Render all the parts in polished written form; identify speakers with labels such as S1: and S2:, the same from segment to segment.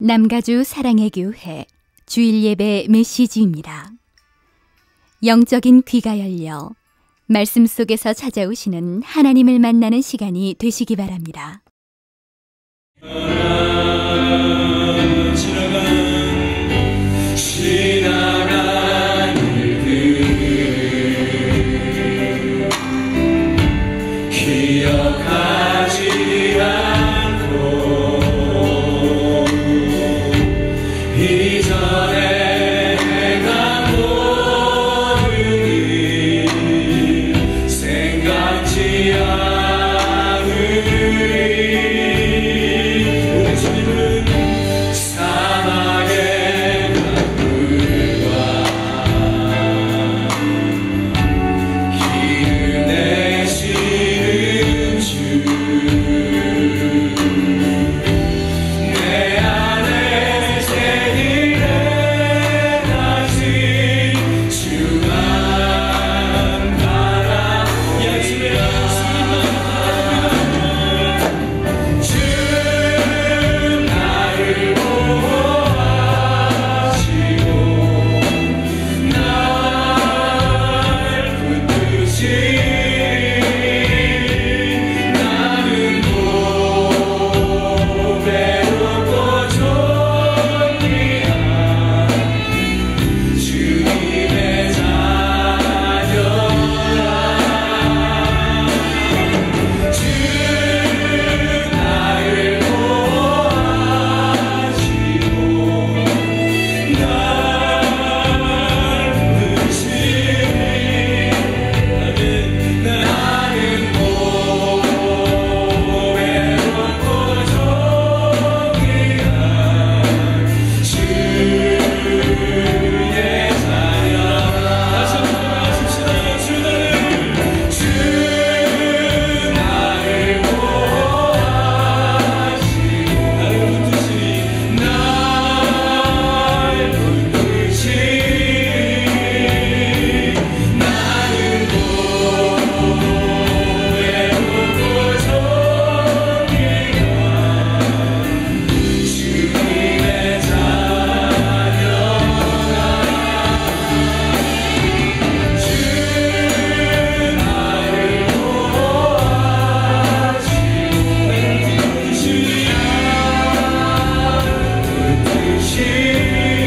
S1: 남가주 사랑의 교회 주일 예배 메시지입니다. 영적인 귀가 열려 말씀 속에서 찾아오시는 하나님을 만나는 시간이 되시기 바랍니다.
S2: 지나간 일들 기억하지 않고 이전에 내가 모든 일 생각지 않으리. 우리 주님은 사막의 강물과 길을 내시는 주, 내 안에 새길에 다시 주만 바라. 예수의 주 나를 보호하시고 날 붙드시니 나는 고배롭고 존귀한 주님의 자녀라. 주 나를 보호하시고 날 부르시니 나는 고배롭고 존귀한 주의 자녀라. 다시 한번 고백하십시다. 주 나를 보호하시고 나를 붙드시니 날 붙드시니 나는 고배롭고 존귀한 주님의 자녀라. 주 나를 보호하시고 나를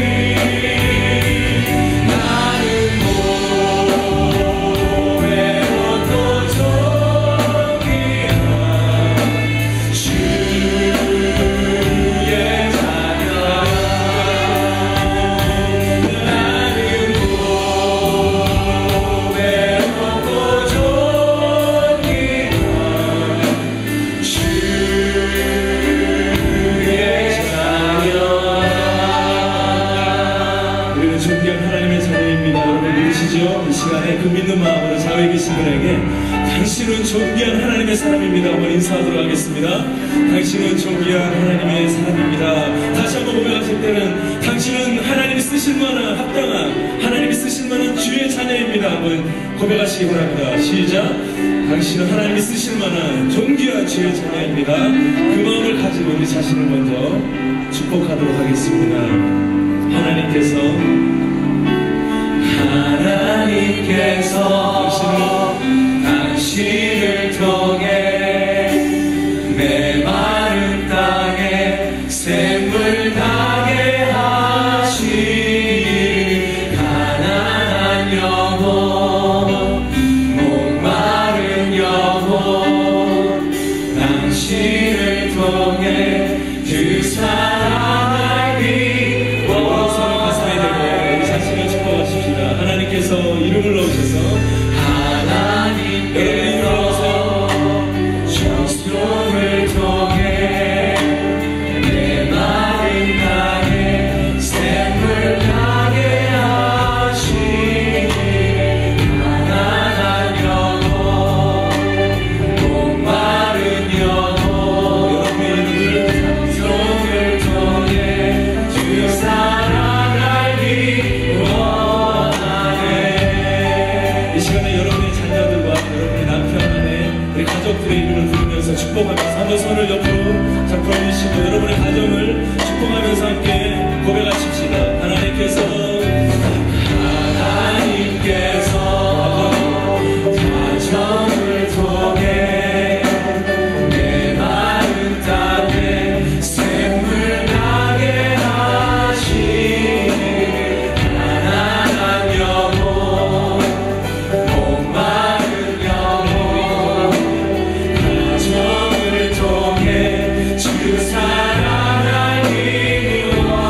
S2: 고배롭고 존귀한 주의 자녀라. 나는 고배롭고 존귀한 주의 자녀라. 우리는 존귀한 하나님의 자녀입니다. 여러분 믿으시죠? 이 시간에 그 믿는 마음으로 좌우에 계신 분에게 당신은 존귀한 하나님의 사람입니다. 한번 인사하도록 하겠습니다. 당신은 존귀한 하나님의 사람입니다. 다시 한번 고백하실 때는 당신은 하나님이 쓰실 만한 합당한, 하나님이 쓰실 만한 주의 자녀입니다. 한번 고백하시기 바랍니다. 시작. 당신은 하나님이 쓰실 만한 존귀한 주의 자녀입니다. 그 마음을 가지고 우리 자신을 먼저 축복하도록 하겠습니다. 하나님께서 당신을 통해 메마른 땅에 샘물 나게 하시니 가난한 영혼 목마른 영혼 당신을 통해 그 사랑을 비워. 손을 가슴에 대고 우리 자신을 축복하십시다. 하나님께서 이름을 넣으셔서 주께서 함께 고백하십시다. 하나님께서 가정을 통해 내 마른 땅에 샘물 나게 하시니 가난한 영혼 목마른 영혼 가정을 통해 주 사랑을 이루어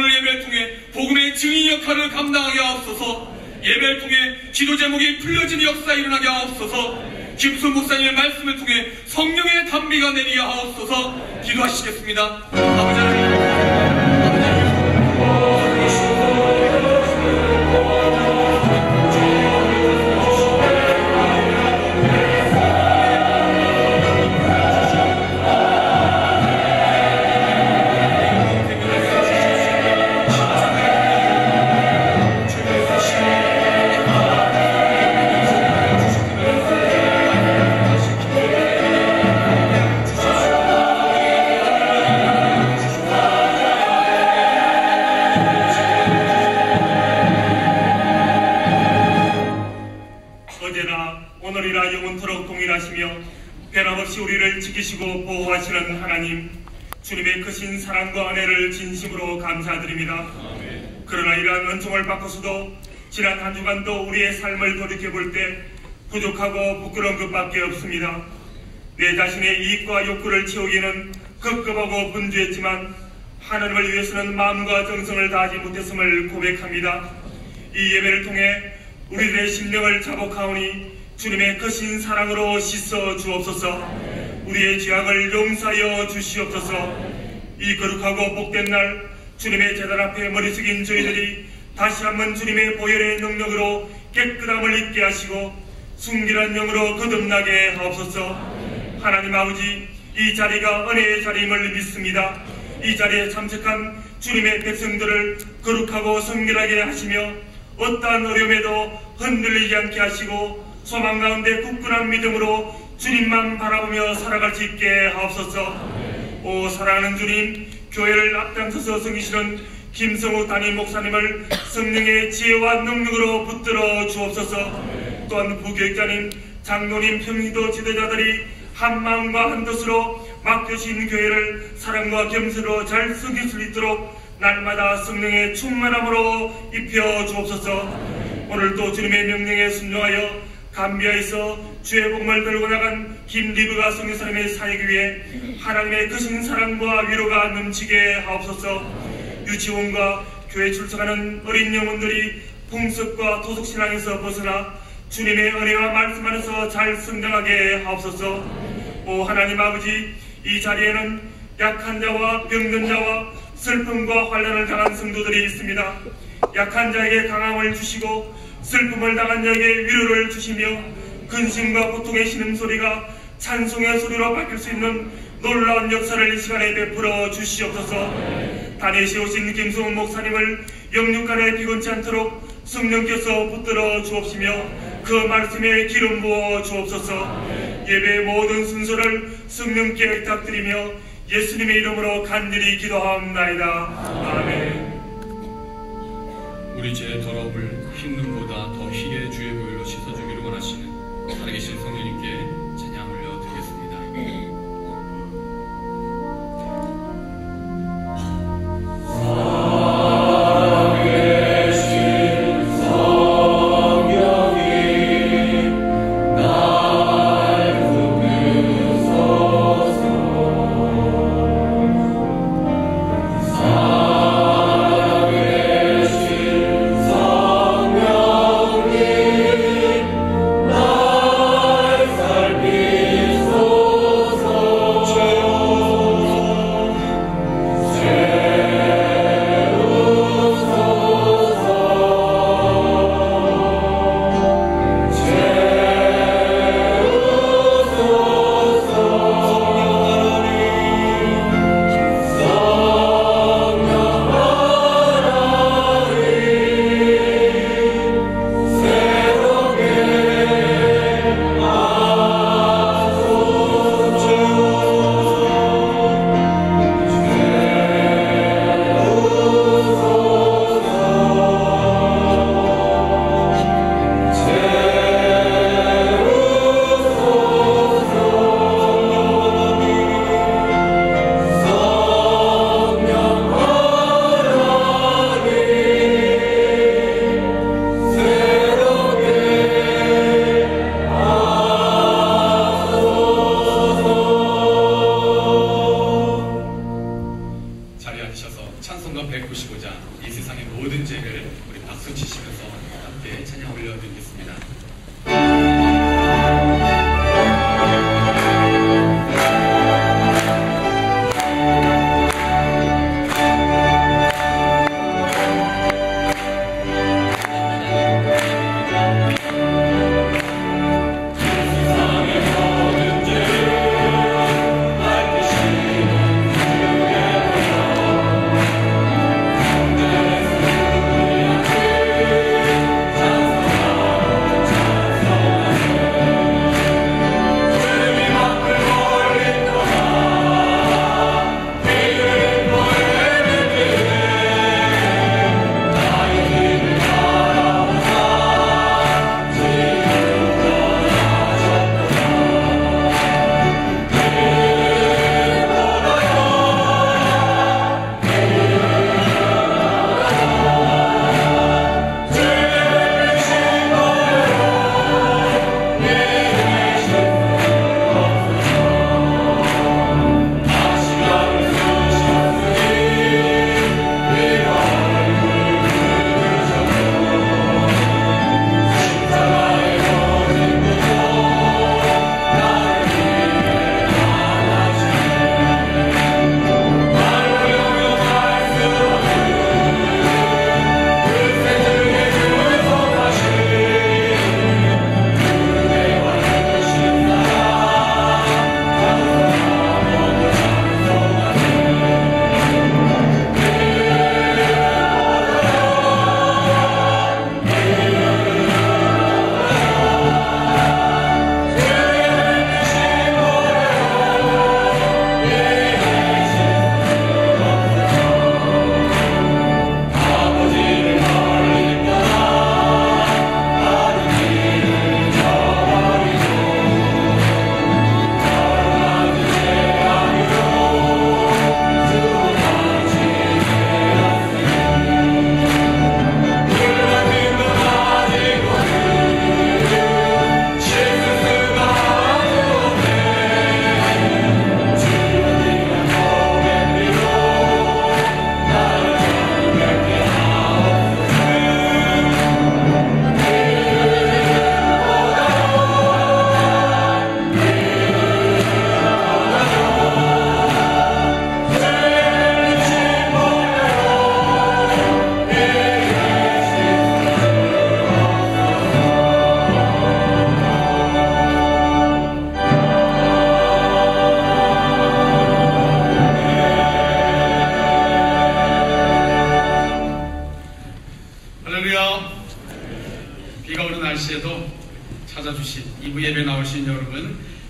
S3: 오늘 예배를 통해 복음의 증인 역할을 감당하게 하옵소서. 예배를 통해 기도 제목이 풀려지는 역사 일어나게 하옵소서. 김순 목사님의 말씀을 통해 성령의 단비가 내리게 하옵소서. 기도하시겠습니다. 아버지 하나님,
S4: 오늘이라 영원토록 동일하시며 변함없이 우리를 지키시고 보호하시는 하나님, 주님의 크신 사랑과 은혜를 진심으로 감사드립니다. 그러나 이러한 은총을 받고서도 지난 한 주간도 우리의 삶을 돌이켜볼 때 부족하고 부끄러운 것밖에 없습니다. 내 자신의 이익과 욕구를 채우기는 급급하고 분주했지만 하나님을 위해서는 마음과 정성을 다하지 못했음을 고백합니다. 이 예배를 통해 우리들의 심령을 자복하오니 주님의 크신 사랑으로 씻어 주옵소서. 우리의 죄악을 용서하여 주시옵소서. 이 거룩하고 복된 날 주님의 제단 앞에 머리 숙인 저희들이 다시 한번 주님의 보혈의 능력으로 깨끗함을 입게 하시고 순결한 영으로 거듭나게 하옵소서. 하나님 아버지, 이 자리가 은혜의 자리임을 믿습니다. 이 자리에 참석한 주님의 백성들을 거룩하고 성결하게 하시며 어떠한 어려움에도 흔들리지 않게 하시고 소망 가운데 굳건한 믿음으로 주님만 바라보며 살아갈 수 있게 하옵소서. 오 사랑하는 주님, 교회를 앞장서서 섬기시는 김성우 담임 목사님을 성령의 지혜와 능력으로 붙들어 주옵소서. 또한 부교육자님, 장로님, 평리도 지도자들이 한 마음과 한 뜻으로 맡겨진 교회를 사랑과 겸손으로 잘 섬길 수 있도록 날마다 성령의 충만함으로 입혀 주옵소서. 오늘도 주님의 명령에 순종하여 감비아에서 주의 복음을 들고 나간 김리브가 성교사님의 사역 위에 하나님의 크신 사랑과 위로가 넘치게 하옵소서. 유치원과 교회 출석하는 어린 영혼들이 풍습과 도덕신앙에서 벗어나 주님의 은혜와 말씀 안에서 잘 성장하게 하옵소서. 오 하나님 아버지, 이 자리에는 약한 자와 병든 자와 슬픔과 환난을 당한 성도들이 있습니다. 약한 자에게 강함을 주시고 슬픔을 당한 자에게 위로를 주시며 근심과 고통의 신음소리가 찬송의 소리로 바뀔 수 있는 놀라운 역사를 이 시간에 베풀어 주시옵소서. 다니엘시에 오신 김성훈 목사님을 영육간에 비곤치 않도록 성령께서 붙들어 주옵시며 그 말씀에 기름 부어 주옵소서. 예배의 모든 순서를 성령께 부탁드리며 예수님의 이름으로 간절히 기도하옵나이다. 아멘.
S3: 우리 죄의 더러움을 흰 눈보다 더 희게 주의 보혈로 씻어주기를 원하시는 살아계신 성령님께 찬양 올려드리겠습니다.
S5: 날 살피소서.
S3: 이 세상의 모든 죄를 우리 박수 치시면서 함께 찬양 올려드리겠습니다.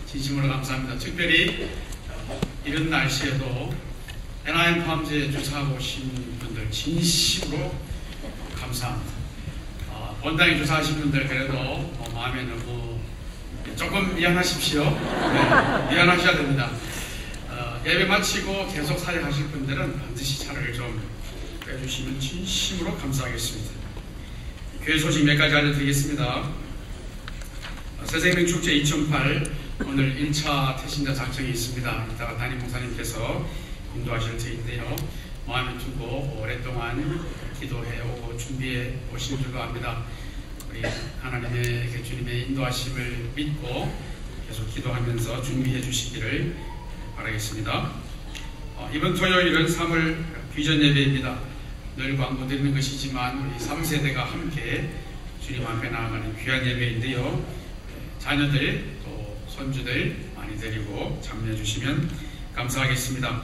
S3: 진심으로 감사합니다. 특별히 이런 날씨에도 NIM 팜즈에 주사하고 오신 분들 진심으로 감사합니다. 본당에 주사하신 분들 그래도 마음에 너무 조금 미안하십시오. 네, 미안하셔야 됩니다. 예배 마치고 계속 사역하실 분들은 반드시 차를 좀 빼주시면 진심으로 감사하겠습니다. 교회 소식 몇 가지 알려드리겠습니다. 새생명축제 2008 오늘 1차 태신자 작정이 있습니다. 이따가 담임 목사님께서 인도하실 터인데요. 마음에 두고 오랫동안 기도해 오고 준비해 오신 줄로 압니다. 우리 하나님의 주님의 인도하심을 믿고 계속 기도하면서 준비해 주시기를 바라겠습니다. 이번 토요일은 3월 비전 예배입니다. 늘 광고드리는 것이지만 우리 3세대가 함께 주님 앞에 나아가는 귀한 예배인데요. 자녀들 또 손주들 많이 데리고 참여해 주시면 감사하겠습니다.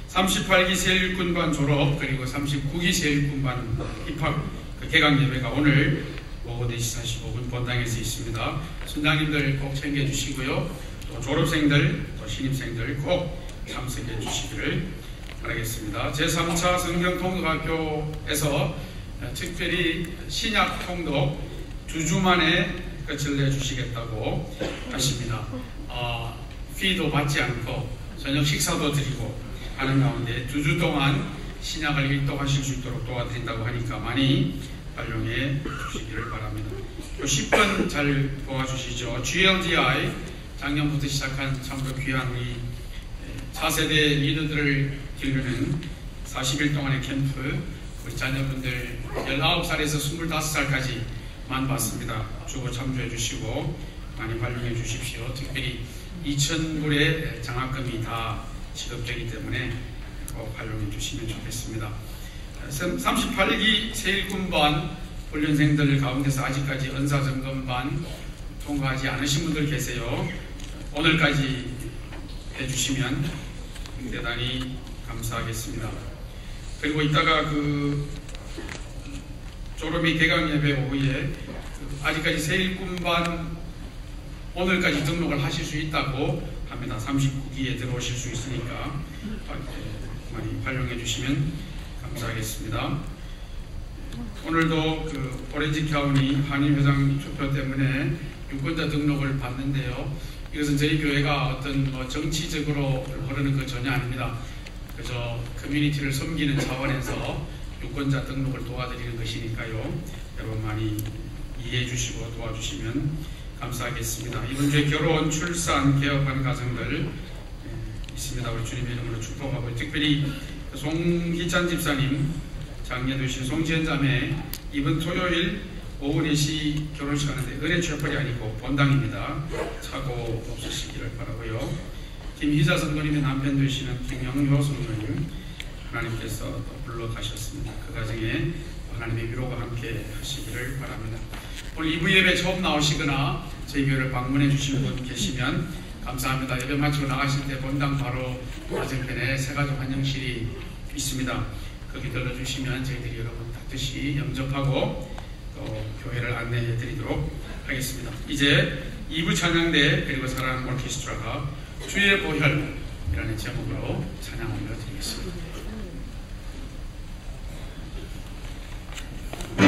S3: 38기 세일군반 졸업 그리고 39기 세일군반 입학 개강 예배가 오늘 오후 4시 45분 본당에서 있습니다. 순장님들 꼭 챙겨주시고요. 또 졸업생들 또 신입생들 꼭 참석해 주시기를 바라겠습니다. 제3차 성경통독학교에서 특별히 신약 통독 2주 만에 끝을 내주시겠다고 하십니다. 피도 받지 않고 저녁 식사도 드리고 하는 가운데 2주 동안 신약을 일독하실 수 있도록 도와드린다고 하니까 많이 활용해 주시기를 바랍니다. 10분 잘 도와주시죠. GLDI 작년부터 시작한 참으로 귀한 우리 4세대 리더들을 기르는 40일 동안의 캠프
S5: 우리 자녀분들 19살에서 25살까지만 봤습니다. 주고 참조해 주시고 많이 활용해 주십시오. 특별히 2,000불의 장학금이 다 지급되기 때문에 꼭 활용해 주시면 좋겠습니다. 38기 세일군반 훈련생들 가운데서 아직까지 은사점검반 통과하지 않으신 분들 계세요. 오늘까지 해주시면 대단히 감사하겠습니다. 그리고 이따가 졸업이 개강 예배 오후에 아직까지 세일군반 오늘까지 등록을 하실 수 있다고 합니다. 39기에 들어오실 수 있으니까 많이 활용해 주시면 감사하겠습니다. 오늘도 오렌지 카운티 한인회장 투표 때문에 유권자 등록을 받는데요. 이것은 저희 교회가 어떤 정치적으로 그러는 거 전혀 아닙니다. 그저 커뮤니티를 섬기는 차원에서 유권자 등록을 도와드리는 것이니까요. 여러분 많이 이해해 주시고 도와주시면 감사하겠습니다. 이번 주에 결혼, 출산, 개업하는 가정들 있습니다. 우리 주님의 이름으로 축복하고, 특별히 송희찬 집사님, 장녀되신 송지현 자매 이번 토요일 오후 4시 결혼식 하는데 은혜 최펄이 아니고 본당입니다. 사고 없으시기를 바라고요. 김희자 선교님의 남편 되시는 김영효 선교님, 하나님께서 또 불러가셨습니다. 그 가정에 하나님의 위로가 함께 하시기를 바랍니다. 오늘 2부 예배 처음 나오시거나 저희 교회를 방문해 주시는 분 계시면 감사합니다. 예배 마치고 나가실 때 본당 바로 맞은편에 새가족 환영실이 있습니다. 거기 들러주시면 저희들이 여러분 뜻이 영접하고 또 교회를 안내해 드리도록 하겠습니다. 이제 2부 찬양대 그리고 사랑하는 오케스트라가 주의 보혈이라는 제목으로 찬양 올려드리겠습니다.
S4: 내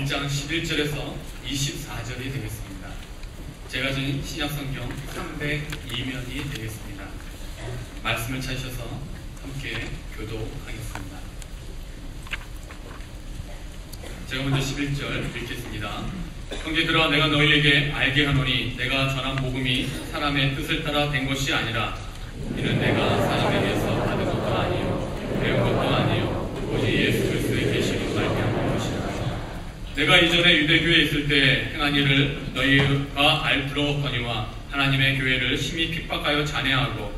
S5: 1장 11절에서 24절이 되겠습니다. 제가 준 신약성경 302면이 되겠습니다. 말씀을 찾으셔서 함께 교도하겠습니다. 제가 먼저 11절 읽겠습니다. 형제들아, 내가 너희에게 알게 하노니 내가 전한 복음이 사람의 뜻을 따라 된 것이 아니라 이는 내가 사람에게서 받은 것도 아니요 배운 것도 아니요 오직 예수 그리스도의 계시로 말미암은 것이라. 내가 이전에 유대교회에 있을 때 행한 일을 너희가 알들었거니와 하나님의 교회를 심히 핍박하여 잔해하고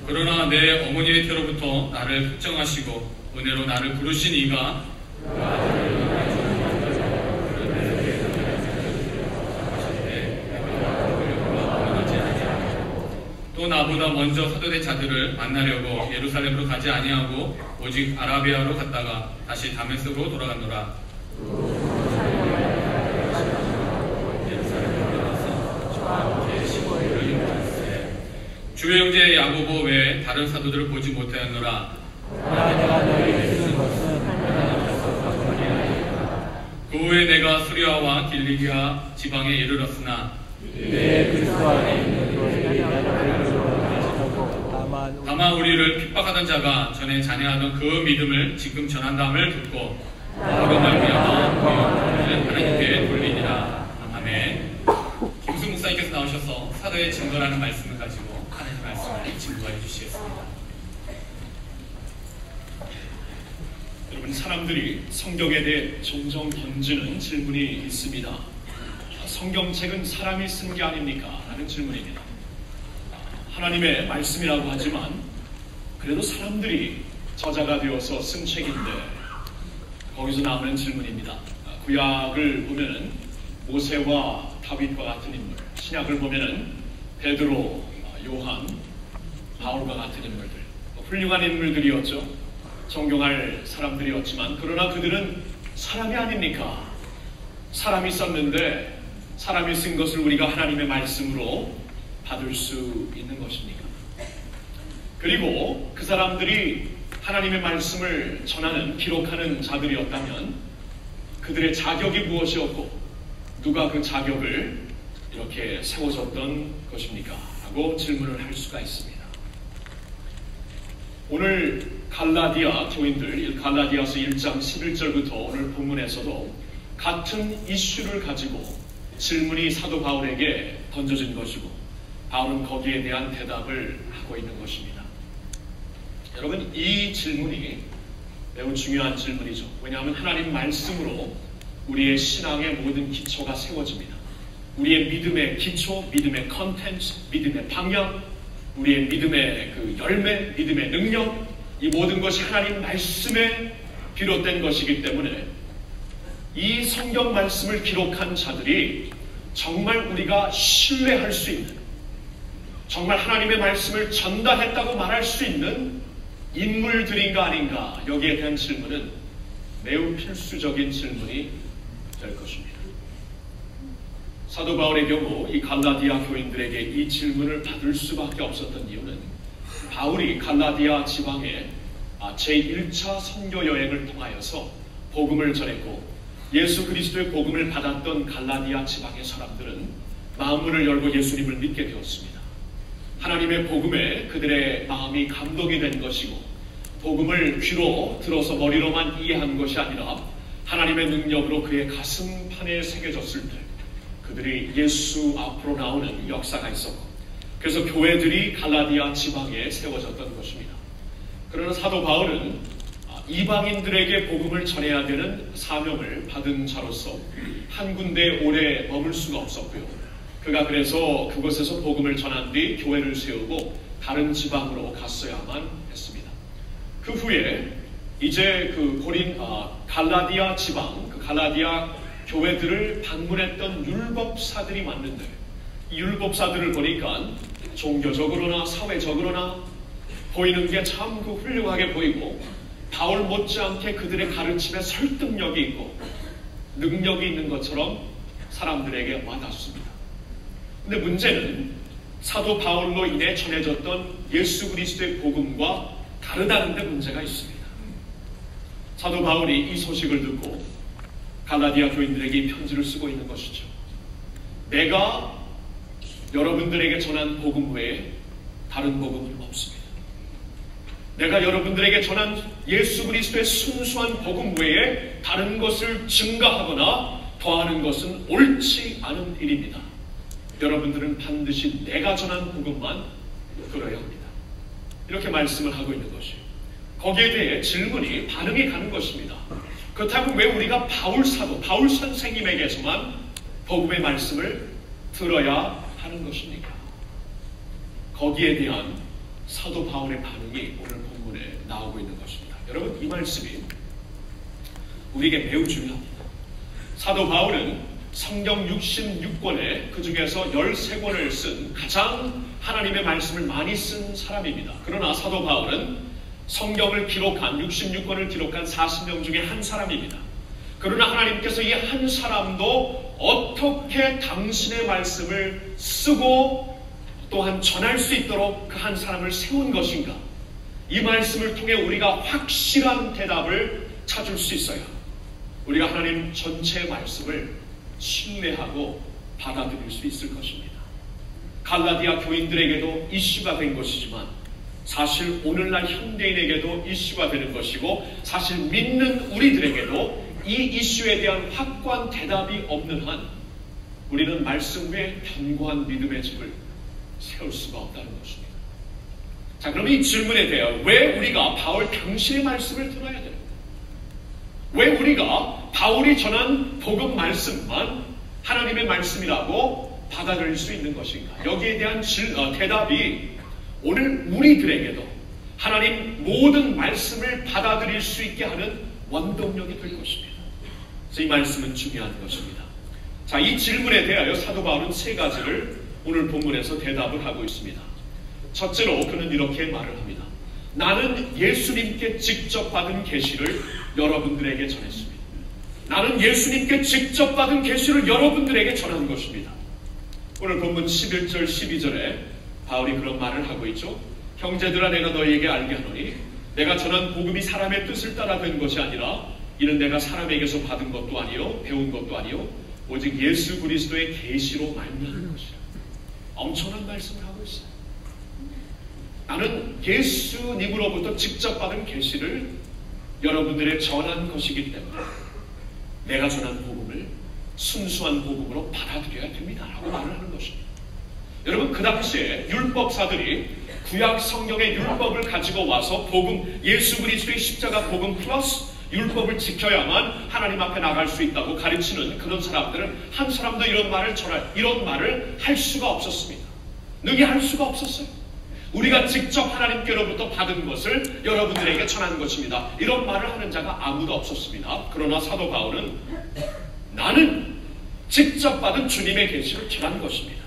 S5: 그러나 내 어머니의 태로부터 나를 특정하시고 은혜로 나를 부르신 이가 또 나보다 먼저 사도된 자들을 만나려고 예루살렘으로 가지 아니하고 오직 아라비아로 갔다가 다시 다메섹으로 돌아갔노라. 주의 형제 야고보 외에 다른 사도들을 보지 못하였노라. 그 후에 내가 수리아와 길리기아 지방에 이르렀으나 다만 우리를 핍박하던 자가 전에 잔해하던 그 믿음을 지금 전한다함을 듣고 그로 말미암아 하나님께 돌리니라. 아멘. 김수 목사님께서 나오셔서 사도의 증거라는 말씀을 가지고 하나님의 말씀을 증거해 주시겠습니다.
S2: 여러분, 사람들이 성경에 대해 종종 던지는 질문이 있습니다. 성경책은 사람이 쓴 게 아닙니까? 라는 질문입니다. 하나님의 말씀이라고 하지만 그래도 사람들이 저자가 되어서 쓴 책인데 거기서 나오는 질문입니다. 구약을 보면은 모세와 다윗과 같은 인물, 신약을 보면은 베드로, 요한, 바울과 같은 인물들, 훌륭한 인물들이었죠. 존경할 사람들이었지만 그러나 그들은 사람이 아닙니까? 사람이 썼는데 사람이 쓴 것을 우리가 하나님의 말씀으로 받을 수 있는 것입니까? 그리고 그 사람들이 하나님의 말씀을 전하는, 기록하는 자들이었다면 그들의 자격이 무엇이었고 누가 그 자격을 이렇게 세워줬던 것입니까? 라고 질문을 할 수가 있습니다. 오늘 갈라디아 교인들, 갈라디아서 1장 11절부터 오늘 본문에서도 같은 이슈를 가지고 질문이 사도 바울에게 던져진 것이고 바울은 거기에 대한 대답을 하고 있는 것입니다. 여러분, 이 질문이 매우 중요한 질문이죠. 왜냐하면 하나님 말씀으로 우리의 신앙의 모든 기초가 세워집니다. 우리의 믿음의 기초, 믿음의 컨텐츠, 믿음의 방향, 우리의 믿음의 그 열매, 믿음의 능력, 이 모든 것이 하나님 말씀에 비롯된 것이기 때문에 이 성경 말씀을 기록한 자들이 정말 우리가 신뢰할 수 있는, 정말 하나님의 말씀을 전달했다고 말할 수 있는 인물들인가 아닌가, 여기에 대한 질문은 매우 필수적인 질문이 될 것입니다. 사도 바울의 경우 이 갈라디아 교인들에게 이 질문을 받을 수밖에 없었던 이유는 바울이 갈라디아 지방에 제1차 선교 여행을 통하여서 복음을 전했고 예수 그리스도의 복음을 받았던 갈라디아 지방의 사람들은 마음문을 열고 예수님을 믿게 되었습니다. 하나님의 복음에 그들의 마음이 감동이 된 것이고 복음을 귀로 들어서 머리로만 이해한 것이 아니라 하나님의 능력으로 그의 가슴판에 새겨졌을 때 그들이 예수 앞으로 나오는 역사가 있었고 그래서 교회들이 갈라디아 지방에 세워졌던 것입니다. 그러나 사도 바울은 이방인들에게 복음을 전해야 되는 사명을 받은 자로서 한 군데에 오래 머물 수가 없었고요. 그가 그래서 그곳에서 복음을 전한 뒤 교회를 세우고 다른 지방으로 갔어야만 했습니다. 그 후에 이제 갈라디아 지방, 그 갈라디아 교회들을 방문했던 율법사들이 왔는데 이 율법사들을 보니까 종교적으로나 사회적으로나 보이는 게 참 훌륭하게 보이고 바울 못지않게 그들의 가르침에 설득력이 있고 능력이 있는 것처럼 사람들에게 와닿습니다. 근데 문제는
S6: 사도 바울로 인해 전해졌던 예수 그리스도의 복음과 다르다는 데 문제가 있습니다. 사도 바울이 이 소식을 듣고 갈라디아 교인들에게 이 편지를 쓰고 있는 것이죠. 내가 여러분들에게 전한 복음 외에 다른 복음은 없습니다. 내가 여러분들에게 전한 예수 그리스도의 순수한 복음 외에 다른 것을 증가하거나 더하는 것은 옳지 않은 일입니다. 여러분들은 반드시 내가 전한 복음만 들어야 합니다. 이렇게 말씀을 하고 있는 것이에요. 거기에 대해 질문이 반응이 가는 것입니다. 그렇다면 왜 우리가 바울 사도, 바울 선생님에게서만 복음의 말씀을 들어야 하는 것입니까? 거기에 대한 사도 바울의 반응이 오늘 본문에 나오고 있는 것입니다. 여러분, 이 말씀이 우리에게 매우 중요합니다. 사도 바울은 성경 66권에 그 중에서 13권을 쓴 가장 하나님의 말씀을 많이 쓴 사람입니다. 그러나 사도 바울은 성경을 기록한 66권을 기록한 40명 중에 한 사람입니다. 그러나 하나님께서 이 한 사람도 어떻게 당신의 말씀을 쓰고 또한 전할 수 있도록 그 한 사람을 세운 것인가, 이 말씀을 통해 우리가 확실한 대답을 찾을 수 있어야 우리가 하나님 전체의 말씀을 신뢰하고 받아들일 수 있을 것입니다. 갈라디아 교인들에게도 이슈가 된 것이지만 사실 오늘날 현대인에게도 이슈가 되는 것이고, 사실 믿는 우리들에게도 이 이슈에 대한 확고한 대답이 없는 한 우리는 말씀 위에 견고한 믿음의 집을 세울 수가 없다는 것입니다. 자, 그럼 이 질문에 대해 왜 우리가 바울 당신의 말씀을 들어야 됩니까? 왜 우리가 바울이 전한 복음 말씀만 하나님의 말씀이라고 받아들일 수 있는 것인가? 여기에 대한 대답이 오늘 우리들에게도 하나님 모든 말씀을 받아들일 수 있게 하는 원동력이 될 것입니다. 그래서 이 말씀은 중요한 것입니다. 자, 이 질문에 대하여 사도 바울은 세 가지를 오늘 본문에서 대답을 하고 있습니다. 첫째로 그는 이렇게 말을 합니다. 나는 예수님께 직접 받은 계시를 여러분들에게 전했습니다. 나는 예수님께 직접 받은 계시를 여러분들에게 전한 것입니다. 오늘 본문 11절 12절에 바울이 그런 말을 하고 있죠. 형제들아, 내가 너희에게 알게 하노니 내가 전한 복음이 사람의 뜻을 따라 된 것이 아니라 이는 내가 사람에게서 받은 것도 아니요 배운 것도 아니요 오직 예수 그리스도의 계시로 말미암은 것이라. 엄청난 말씀을 하고 있어요. 나는 예수님으로부터 직접 받은 계시를 여러분들에게 전한 것이기 때문에 내가 전한 복음을 순수한 복음으로 받아들여야 됩니다 라고 말을 하는 것입니다. 여러분, 그 당시에 율법사들이 구약 성경의 율법을 가지고 와서 복음, 예수 그리스도의 십자가 복음 플러스 율법을 지켜야만 하나님 앞에 나갈 수 있다고 가르치는 그런 사람들은 한 사람도 이런 말을 할 수가 없었습니다. 능히 할 수가 없었어요. 우리가 직접 하나님께로부터 받은 것을 여러분들에게 전하는 것입니다. 이런 말을 하는 자가 아무도 없었습니다. 그러나 사도 바울은 나는 직접 받은 주님의 계시를 전한 것입니다.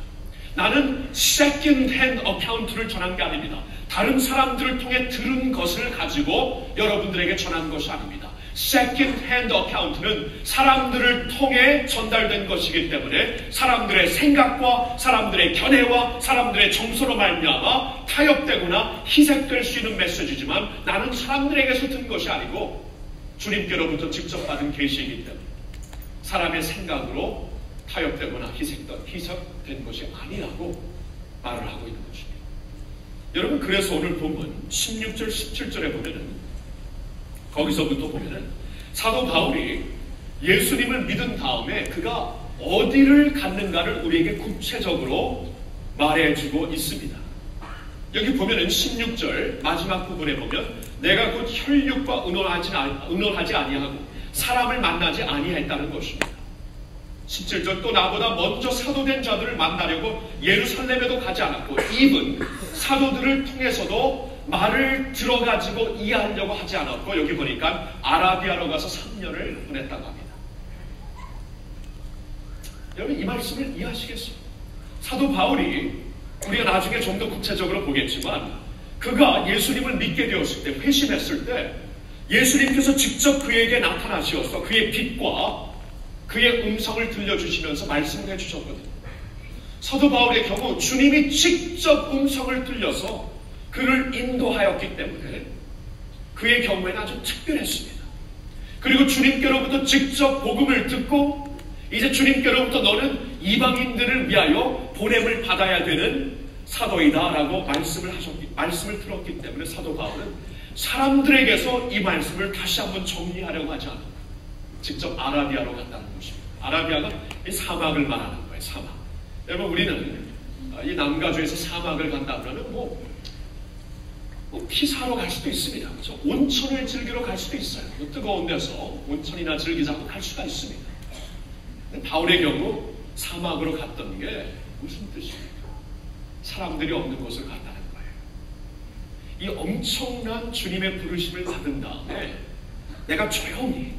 S6: 나는 second hand account를 전한 게 아닙니다. 다른 사람들을 통해 들은 것을 가지고 여러분들에게 전한 것이 아닙니다. second hand account는 사람들을 통해 전달된 것이기 때문에 사람들의 생각과 사람들의 견해와 사람들의 정서로 말미암아 타협되거나 희색될 수 있는 메시지지만 나는 사람들에게서 든 것이 아니고 주님께로부터 직접 받은 계시이기 때문에 사람의 생각으로 타협되거나 희석된 것이 아니라고 말을 하고 있는 것입니다. 여러분, 그래서 오늘 본문 16절 17절에 보면은 거기서부터 보면은 사도 바울이 예수님을 믿은 다음에 그가 어디를 갔는가를 우리에게 구체적으로 말해주고 있습니다. 여기 보면은 16절 마지막 부분에 보면 내가 곧 혈육과 의논하지 아니하고 사람을 만나지 아니했다는 것입니다. 17절 또 나보다 먼저 사도된 자들을 만나려고 예루살렘에도 가지 않았고 이분 사도들을 통해서도 말을 들어가지고 이해하려고 하지 않았고 여기 보니까 아라비아로 가서 3년을 보냈다고 합니다. 여러분, 이 말씀을 이해하시겠어요? 사도 바울이 우리가 나중에 좀 더 구체적으로 보겠지만 그가 예수님을 믿게 되었을 때, 회심했을 때 예수님께서 직접 그에게 나타나셔서 그의 빛과 그의 음성을 들려주시면서 말씀을 해주셨거든요. 사도 바울의 경우 주님이 직접 음성을 들려서 그를 인도하였기 때문에 그의 경우에는 아주 특별했습니다. 그리고 주님께로부터 직접 복음을 듣고 이제 주님께로부터 너는 이방인들을 위하여 보냄을 받아야 되는 사도이다 라고 말씀을 들었기 때문에 사도 바울은 사람들에게서 이 말씀을 다시 한번 정리하려고 하지 않고 직접 아라비아로 갔다는 것입니다. 아라비아가 이 사막을 말하는 거예요. 사막. 여러분, 우리는 이 남가주에서 사막을 간다 그러면 피사로 갈 수도 있습니다. 그렇죠? 온천을 즐기러 갈 수도 있어요. 뜨거운 데서 온천이나 즐기자고 갈 수가 있습니다. 근데 바울의 경우 사막으로 갔던 게 무슨 뜻입니까? 사람들이 없는 곳을 갔다는 거예요. 이 엄청난 주님의 부르심을 받은 다음에 내가 조용히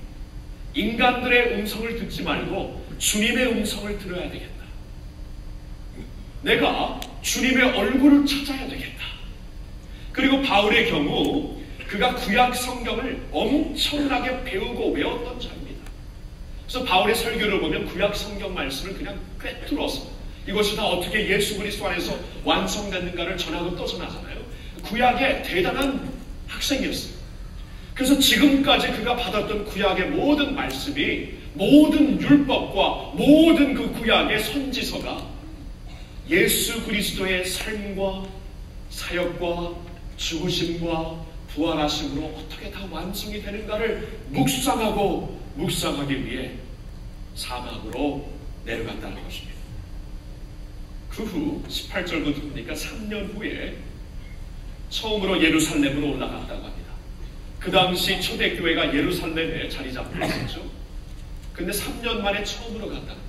S6: 인간들의 음성을 듣지 말고 주님의 음성을 들어야 되겠다. 내가 주님의 얼굴을 찾아야 되겠다. 그리고 바울의 경우 그가 구약 성경을 엄청나게 배우고 외웠던 자입니다. 그래서 바울의 설교를 보면 구약 성경 말씀을 그냥 꿰뚫어서 이것이 다 어떻게 예수 그리스도 안에서 완성됐는가를 전하고 또 전하잖아요. 구약의 대단한 학생이었어요. 그래서 지금까지 그가 받았던 구약의 모든 말씀이 모든 율법과 모든 그 구약의 선지서가 예수 그리스도의 삶과 사역과 죽으심과 부활하심으로 어떻게 다 완성이 되는가를 묵상하기 위해 사막으로 내려갔다는 것입니다. 그 후 18절부터 보니까 3년 후에 처음으로 예루살렘으로 올라갔다고 합니다. 그 당시 초대교회가 예루살렘에 자리 잡고 있었죠. 근데 3년 만에 처음으로 갔다는 거예요.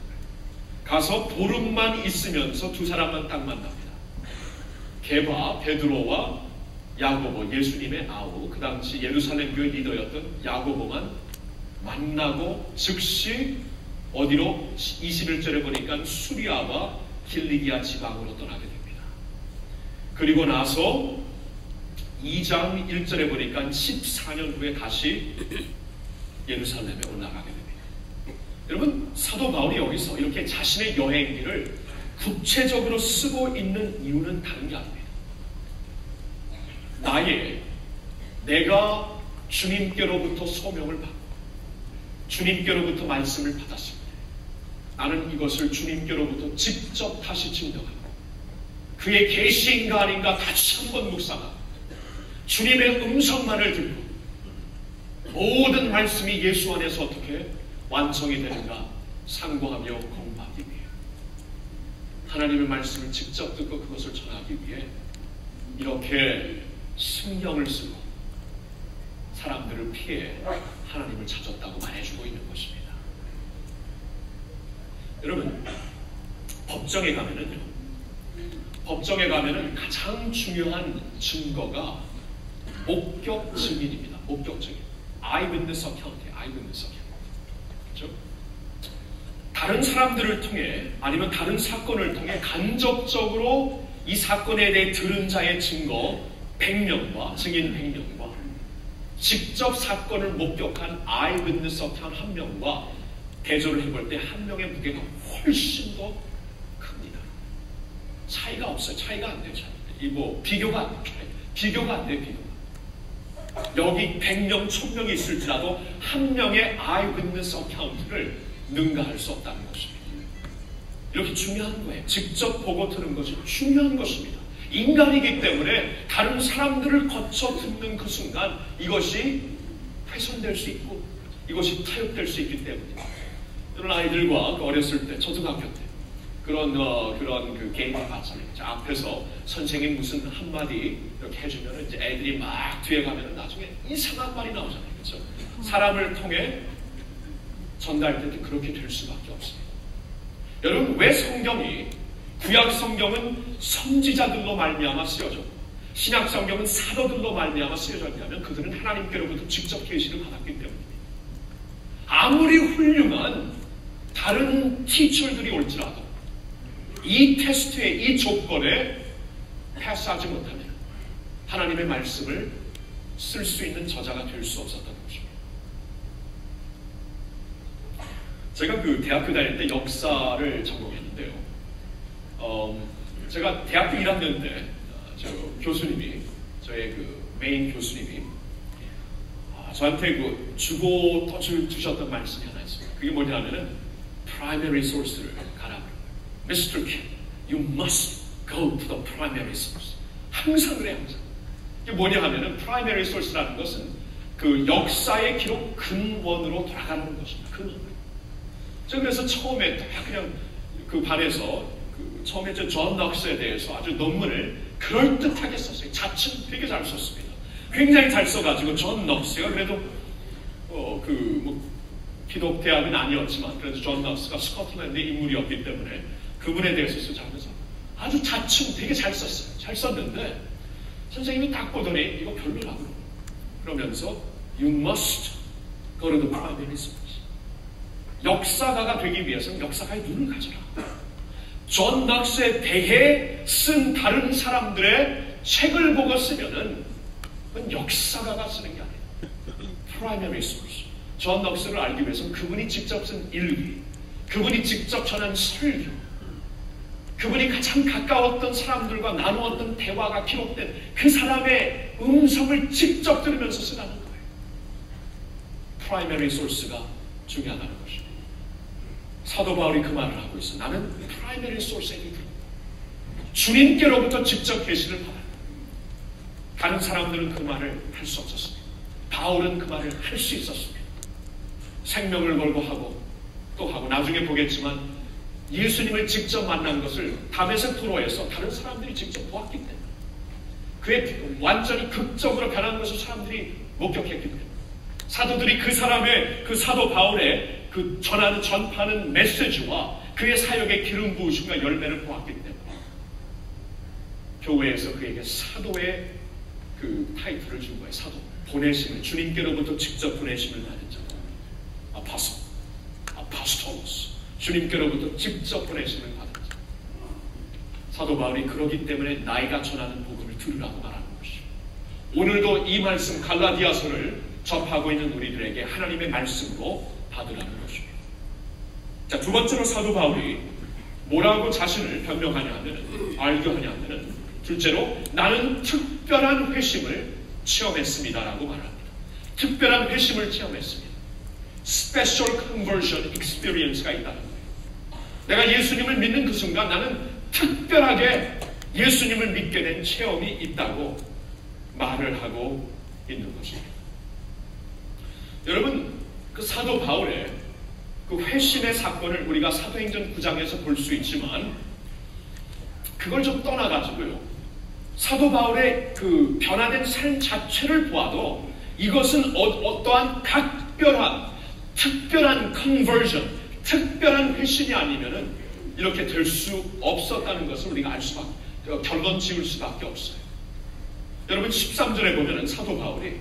S6: 가서 보름만 있으면서 두 사람만 딱 만납니다. 게바, 베드로와 야고보, 예수님의 아우, 그 당시 예루살렘 교회 리더였던 야고보만 만나고 즉시 어디로 21절에 보니까 수리아와 길리기아 지방으로 떠나게 됩니다. 그리고 나서 2장 1절에 보니까 14년 후에 다시 예루살렘에 올라가게 됩니다. 여러분, 사도 바울이 여기서 이렇게 자신의 여행기를 구체적으로 쓰고 있는 이유는 다른 게 아닙니다. 내가 주님께로부터 소명을 받고 주님께로부터 말씀을 받았을 때 나는 이것을 주님께로부터 직접 다시 증명하고 그의 계시인가 아닌가 다시 한번 묵상하고 주님의 음성만을 듣고 모든 말씀이 예수 안에서 어떻게 완성이 되는가 상고하며 공부하기 위해 하나님의 말씀을 직접 듣고 그것을 전하기 위해 이렇게 신경을 쓰고 사람들을 피해 하나님을 찾았다고 말해주고 있는 것입니다. 여러분, 법정에 가면은 가장 중요한 증거가 목격 증인입니다. 목격 증인. eyewitness account이에요. eyewitness account. 그렇죠? 다른 사람들을 통해 아니면 다른 사건을 통해 간접적으로 이 사건에 대해 들은 자의 증거 100명과 증인 100명과 직접 사건을 목격한 eyewitness account 1명과 대조를 해볼 때 한 명의 무게가 훨씬 더 큽니다. 차이가 없어요. 차이가 안 돼요. 비교가 안 돼요. 비교가 안 돼요. 여기 100명, 1000명이 있을지라도 한 명의 eyewitness account를 능가할 수 없다는 것입니다. 이렇게 중요한 거예요. 직접 보고 들은 것이 중요한 것입니다. 인간이기 때문에 다른 사람들을 거쳐 듣는 그 순간 이것이 훼손될 수 있고 이것이 타협될 수 있기 때문입니다. 이런 아이들과 어렸을 때 초등학교 때 그런 그 게임을 봤잖아요. 앞에서 선생님 무슨 한마디 이렇게 해주면 이제 애들이 막 뒤에 가면 나중에 이상한 말이 나오잖아요. 그렇죠? 사람을 통해 전달될 때 그렇게 될 수밖에 없습니다. 여러분, 왜 성경이 구약 성경은 선지자들로 말미암아 쓰여졌고 신약 성경은 사도들로 말미암아 쓰여졌냐면 그들은 하나님께로부터 직접 계시를 받았기 때문입니다. 아무리 훌륭한 다른 티처들이 올지라도 이 테스트에 이 조건에 패스하지 못하면 하나님의 말씀을 쓸 수 있는 저자가 될 수 없었던 것입니다. 제가 그 대학교 다닐 때 역사를 전공했는데요. 제가 대학교 1학년 때 저 교수님이, 저의 그 메인 교수님이 저한테 그 주고 또 주셨던 말씀이 하나 있습니다. 그게 뭐냐면은 primary source를 가라. Mr. Kim, you must go to the primary source. 항상 그래, 항상. 이게 뭐냐 하면은 primary source라는 것은 그 역사의 기록 근원으로 돌아가는 것입니다. 근원. 저 그래서 처음에 그냥 그 반에서 처음에 존 넉스에 대해서 아주 논문을 그럴듯하게 썼어요. 자칭 되게 잘 썼습니다. 굉장히 잘 써가지고 존 넉스가 그래도 기독 대학은 아니었지만 그래도 존 넉스가 스코틀랜드의 인물이었기 때문에 그분에 대해서 쓰자면서 아주 자칭 되게 잘 썼어요. 잘 썼는데 선생님이 딱 보더니 이거 별로라고 그러면서 You must go to the primary source. 역사가가 되기 위해서는 역사가의 눈을 가져라. 존 넉스에 대해 쓴 다른 사람들의 책을 보고 쓰면은 그건 역사가가 쓰는 게 아니에요. primary source. 존 넉스를 알기 위해서는 그분이 직접 쓴 일기, 그분이 직접 전한 설교, 그분이 가장 가까웠던 사람들과 나누었던 대화가 기록된 그 사람의 음성을 직접 들으면서 쓰라는 거예요. primary source가 중요하다는 것입니다. 사도 바울이 그 말을 하고 있어. 나는 primary source에게 들어. 주님께로부터 직접 계시를 받았다. 다른 사람들은 그 말을 할 수 없었습니다. 바울은 그 말을 할 수 있었습니다. 생명을 걸고 하고 또 하고 나중에 보겠지만 예수님을 직접 만난 것을 다메섹 도로에서 다른 사람들이 직접 보았기 때문에 그의 완전히 극적으로 변한 것을 사람들이 목격했기 때문에 사도들이 그 사람의 그 사도 바울의 그 전파하는 메시지와 그의 사역의 기름 부으심과 열매를 보았기 때문에 교회에서 그에게 사도의 그 타이틀을 준 거예요. 사도. 보내심을, 주님께로부터 직접 보내심을 받은 자. 아파스톨로스. 주님께로부터 직접 보내심을 받은 자. 사도 바울이 그러기 때문에 나이가 전하는 복음을 들으라고 말하는 것이죠. 오늘도 이 말씀 갈라디아서를 접하고 있는 우리들에게 하나님의 말씀으로 받으라는 것입니다. 자, 두 번째로 사도 바울이 뭐라고 자신을 변명하냐 하면은, 알교하냐 하면은, 둘째로 나는 특별한 회심을 체험했습니다라고 말합니다. 특별한 회심을 체험했습니다. Special conversion experience가 있다는 거예요. 내가 예수님을 믿는 그 순간 나는 특별하게 예수님을 믿게 된 체험이 있다고 말을 하고 있는 것입니다. 여러분, 그 사도 바울의 그 회심의 사건을 우리가 사도행전 9장에서 볼 수 있지만 그걸 좀 떠나가지고요. 사도 바울의 그 변화된 삶 자체를 보아도 이것은 어떠한 특별한 conversion, 특별한 회심이 아니면은 이렇게 될 수 없었다는 것을 우리가 결론 지을 수밖에 없어요. 여러분 13절에 보면은 사도 바울이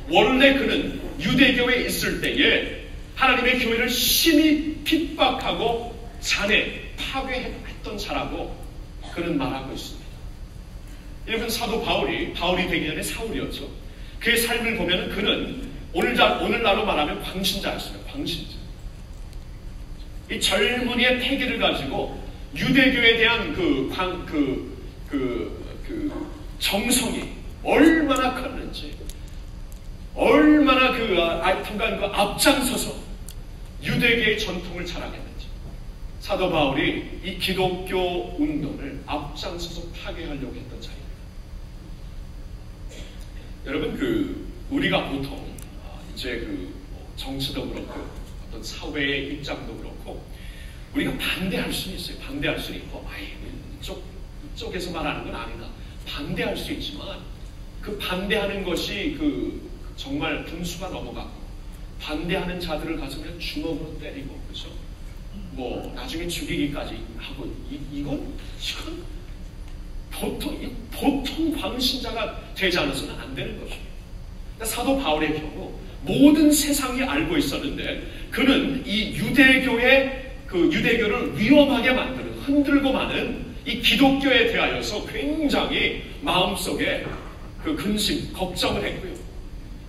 S6: 원래 그는 유대교에 있을 때에 하나님의 교회를 심히 핍박하고 파괴했던 자라고 그는 말하고 있습니다. 여러분 사도 바울이 되기 전에 사울이었죠. 그의 삶을 보면 그는 오늘날로 말하면 광신자였습니다. 광신자. 이 젊은이의 패기를 가지고 유대교에 대한 정성이 얼마나 컸는지, 얼마나 앞장서서 유대교의 전통을 자랑했는지. 사도 바울이 이 기독교 운동을 앞장서서 파괴하려고 했던 자입니다. 여러분 우리가 보통 이제 정치도 그렇고 어떤 사회의 입장도 그렇고 우리가 반대할 수는 있어요. 반대할 수는 있고 이쪽에서 말하는 건 아니다. 반대할 수 있지만 그 반대하는 것이 정말 분수가 넘어가고 반대하는 자들을 가서 그냥 주먹으로 때리고 그렇죠. 나중에 죽이기까지 하고 이건 보통 광신자가 되지 않아서는 안 되는 것입니다. 사도 바울의 경우 모든 세상이 알고 있었는데 그는 이 유대교를 위험하게 만드는 흔들고 마는 이 기독교에 대하여서 굉장히 마음속에 근심, 걱정을 했고요.